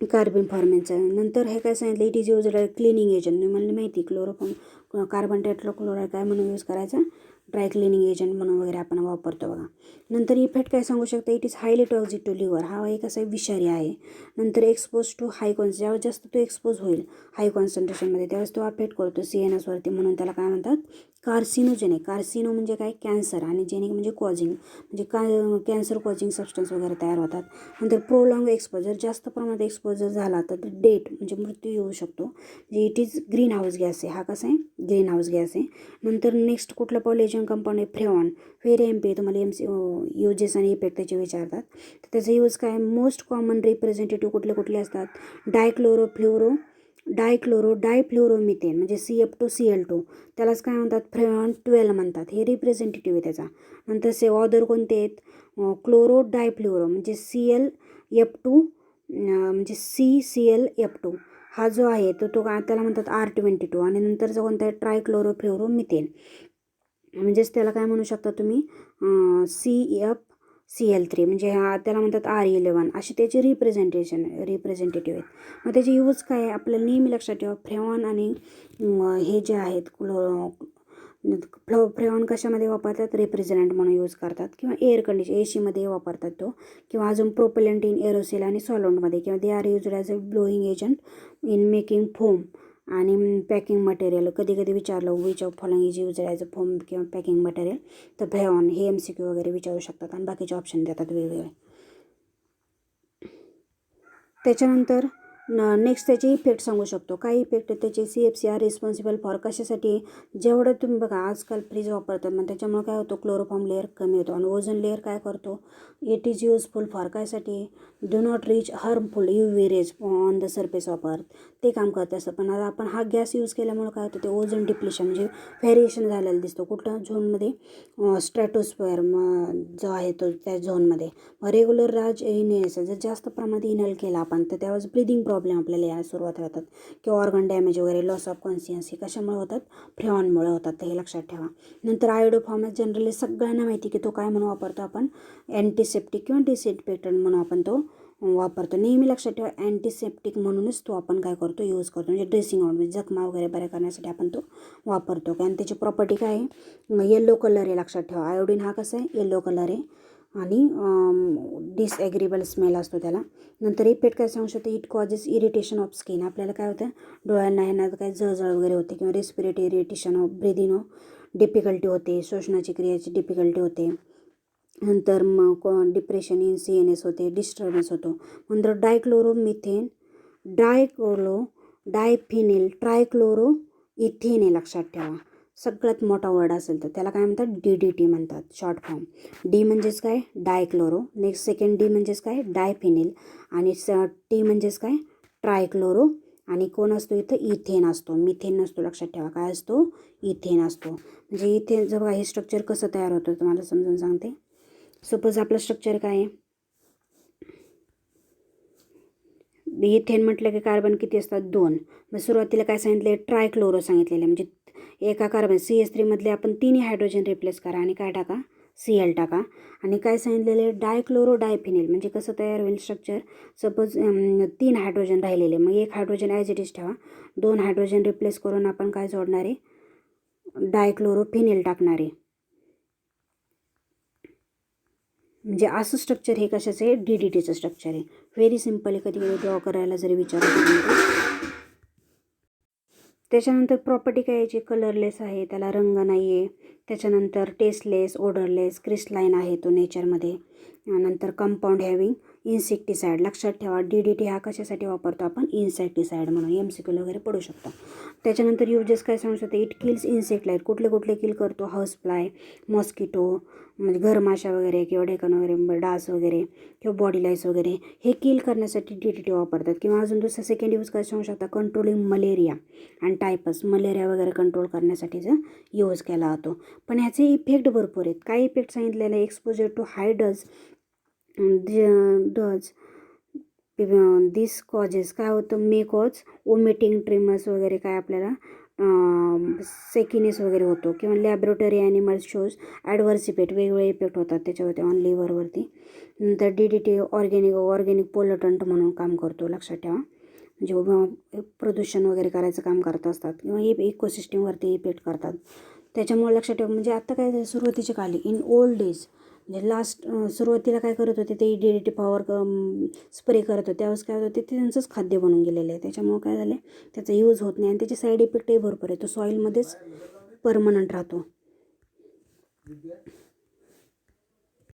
[SPEAKER 1] कार्बन फॉर्मेनचं. नंतर हे काय सांगितलं, it is use cleaning agent. मला माहिती, क्लोरोफॉर्म कार्बन टेट्राक्लोराईड काय म्हणून यूज करायचा, ड्राय क्लिनिंग एजंट म्हणून वगैरे आपण वापरतो बघा. नंतर इफेक्ट काय सांगू शकता, it is highly toxic to liver. हा एक असा विषारी आहे. नंतर एक्सपोज टू हाय जेव्हा जास्त तो एक्सपोज होईल हाय कॉन्सन्ट्रेशनमध्ये त्यावेळेस तो अफेक्ट करतो CNS वरती. म्हणून त्याला काय म्हणतात, कार्सिनोजेनिक. कार्सिनो म्हणजे काय, कॅन्सर, आणि जेनिक म्हणजे कॉजिंग, म्हणजे कॅन्सर कॉजिंग सबस्टन्स वगैरे तयार होतात. नंतर प्रोलॉंग एक्सपोजर, जास्त प्रमाणात एक्सपोजर झाला तर डेट म्हणजे मृत्यू येऊ शकतो. म्हणजे it is green house gas आहे. हा कसा आहे, ग्रीन हाऊस गॅस आहे. नंतर नेक्स्ट कुठला पॉलिहॅलोजन कंपाऊंड आहे, फ्रेऑन. व्हेरी MP तुम्हाला युजेस आणि इफेक्ट त्याचे विचारतात. तर त्याचा यूज काय, मोस्ट कॉमन रिप्रेझेंटेटिव्ह कुठले कुठले असतात, डायक्लोरोफ्लोरो डायक्लोरो डायफ्लोरोमिथेन म्हणजे CF2Cl2, त्यालाच काय म्हणतात, फ्रेऑन 12 म्हणतात. हे रिप्रेझेंटेटिव्ह आहे त्याचा. नंतर अदर कोणते आहेत, क्लोरो डायफ्लोरो म्हणजे ClF2 म्हणजे CClF2 हा जो आहे तो त्याला म्हणतात R22. आणि नंतरचा कोणता आहे, ट्रायक्लोरोफ्लोरोमिथेन म्हणजेच त्याला काय म्हणू शकता तुम्ही, CFCl3 म्हणजे त्याला म्हणतात R11. अशी त्याची रिप्रेझेंटेटिव्ह आहेत. मग त्याचे यूज काय आहे आपल्याला नेहमी लक्षात ठेवा. फ्रेऑन आणि हे जे आहेत फ्रेऑन कशामध्ये वापरतात, रेफ्रिजरंट म्हणून यूज करतात, किंवा एअर कंडिशन AC वापरतात तो, किंवा अजून प्रोपेलंट इन एरोसेल आणि सॉलंटमध्ये, किंवा they are used as a blowing agent in making foam आणि पॅकिंग मटेरियल. कधी कधी विचारलं which of following is used as a foam किंवा पॅकिंग मटेरियल, तर फ्रेऑन हे MCQ वगैरे विचारू शकतात. आणि बाकीचे ऑप्शन देतात वेगवेगळे. त्याच्यानंतर नेक्स्ट त्याचे इफेक्ट सांगू शकतो. काय इफेक्ट आहे त्याचे, CFC आर रिस्पॉन्सिबल फॉर कशासाठी, जेवढं तुम्ही बघा आजकाल फ्रीज वापरतात, मग त्याच्यामुळे काय होतं, क्लोरोफॉर्म लेअर कमी होतो. आणि ओझोन लेअर काय करतो, इट इज युजफुल फॉर कायसाठी, do not reach harmful UV rays on the surface of earth, ते काम करत असतं. पण आता आपण हा गॅस यूज केल्यामुळे काय होतं, ते ओझोन डिप्लिशन म्हणजे व्हेरिएशन झालेलं दिसतो. कुठं झोनमध्ये, स्ट्रॅटोस्फिअर जो आहे तो त्या झोनमध्ये. रेग्युलर राज इनहेलेशन जर जास्त प्रमाणात इनहेल केला आपण, तर त्यावेळेस ब्रिदिंग प्रॉब्लेम आपल्याला यायला सुरुवात होतात, किंवा ऑर्गन डॅमेज वगैरे, लॉस ऑफ कॉन्शियन्स हे कशामुळे होतात, फ्रेऑनमुळे होतात. तर हे लक्षात ठेवा. नंतर आयोडोफॉर्म जनरली सगळ्यांना माहिती की तो काय म्हणून वापरतो आपण, अँटीसेप्टिक किंवा डिसइन्फेक्टंट म्हणून आपण तो वापरतो. नेहमी लक्षात ठेवा, अँटीसेप्टिक म्हणूनच तो आपण काय करतो, यूज करतो. म्हणजे ड्रेसिंग आउट म्हणजे जखमा वगैरे बऱ्या करण्यासाठी आपण तो वापरतो. कारण त्याची प्रॉपर्टी काय आहे, येलो कलर आहे. लक्षात ठेवा, आयोडीन हा कसा आहे, येलो कलर आहे आणि डिसॲग्रीबल स्मेल असतो त्याला. नंतर इफेक्ट काय सांगू शकतो, it causes irritation of skin. आपल्याला काय होतं, डोळ्यांना ह्यांना काय जळजळ वगैरे होते, किंवा respiratory irritation of breathing difficulty होते, श्वसनाची क्रियेची डिफिकल्टी होते. नंतर मग डिप्रेशन इन CNS होते, डिस्टर्बन्स होतो. नंतर डायक्लोरोमिथेन, डायफिनिल ट्रायक्लोरो इथेन हे लक्षात ठेवा. सगळ्यात मोठा वर्ड असेल तर त्याला काय म्हणतात, DDT म्हणतात शॉर्ट फॉर्म. डी म्हणजेच काय, डायक्लोरो. नेक्स्ट सेकंड D म्हणजेच काय, डायफिनिल. आणि T म्हणजेच काय, ट्रायक्लोरो. आणि कोण असतो इथं, इथेन असतो, मिथेन नसतो. लक्षात ठेवा, काय असतो, इथेन असतो. म्हणजे इथेन जर हे स्ट्रक्चर कसं तयार होतं तुम्हाला समजून सांगते. सपोज आपलं स्ट्रक्चर काय आहे, इथेन म्हटलं की कार्बन किती असतात, 2. मग सुरुवातीला काय सांगितले, ट्रायक्लोरो सांगितलेले. म्हणजे एका कार्बन CH3 आपण 3 हायड्रोजन रिप्लेस करा आणि काय टाका, Cl टाका. आणि काय सांगितलेले, डायक्लोरो डायफिनिल म्हणजे कसं तयार होईल स्ट्रक्चर, सपोज 3 हायड्रोजन राहिलेले, मग 1 हायड्रोजन ॲज इट इज ठेवा, 2 हायड्रोजन रिप्लेस करून आपण काय जोडणार आहे, डायक्लोरोफिनिल टाकणार आहे. म्हणजे असं स्ट्रक्चर हे कशाचं आहे, DDTचं स्ट्रक्चर आहे. व्हेरी सिम्पल आहे. कधी कधी ड्रॉ करायला जरी विचारलं. त्याच्यानंतर प्रॉपर्टी काय याची, कलरलेस आहे, त्याला रंग नाही आहे. त्याच्यानंतर टेस्टलेस, ओडरलेस, क्रिस्टलाईन आहे तो नेचरमध्ये. नंतर कंपाऊंड हॅविंग इन्सेक्टिसाईड. लक्षात ठेवा, DDT हा कशासाठी वापरतो आपण, इन्सेक्टिसाईड म्हणून MCQ वगैरे पडू शकतो. त्याच्यानंतर युजेस काय सांगू शकतो, इट किल्स इन्सेक्ट लाईट. कुठले कुठले किल करतो, हाऊस फ्लाय, मॉस्किटो म्हणजे घरमाशा वगैरे, किंवा डेकन वगैरे, डास वगैरे, किंवा बॉडी लाईस वगैरे हे किल करण्यासाठी DDT वापरतात. किंवा अजून दुसरा सेकंड यूज काय सांगू शकता, कंट्रोलिंग मलेरिया आणि टायपस, मलेरिया वगैरे कंट्रोल करण्यासाठीचा यूज केला जातो. पण ह्याचे इफेक्ट भरपूर आहेत. काय इफेक्ट सांगितलेलं आहे, exposure to high this causes काय होतं, मे कॉज ओमिटिंग ट्रिमर्स वगैरे, काय आपल्याला सेकिनेस वगैरे होतो. किंवा laboratory animals shows adverse effect, वेगवेगळे इफेक्ट होतात त्याच्यावरती ऑन लिव्हरवरती. नंतर DDT ऑर्गॅनिक पोलटंट म्हणून काम करतो. लक्षात ठेवा, म्हणजे प्रदूषण वगैरे करायचं काम करत असतात, किंवा इकोसिस्टीमवरती इफेक्ट करतात. त्याच्यामुळे लक्षात ठेवा, म्हणजे आता काय सुरुवातीचे काली इन ओल्ड डेज म्हणजे सुरुवातीला काय करत होते, ते DDT पॉवर स्प्रे करत होते. त्यावेळेस काय होतं, ते त्यांचंच खाद्य बनून गेलेलं आहे. त्याच्यामुळे काय झालं, त्याचा यूज होत नाही. आणि त्याचे साईड इफेक्टही भरपूर आहे. तो सॉईलमध्येच परमनंट राहतो.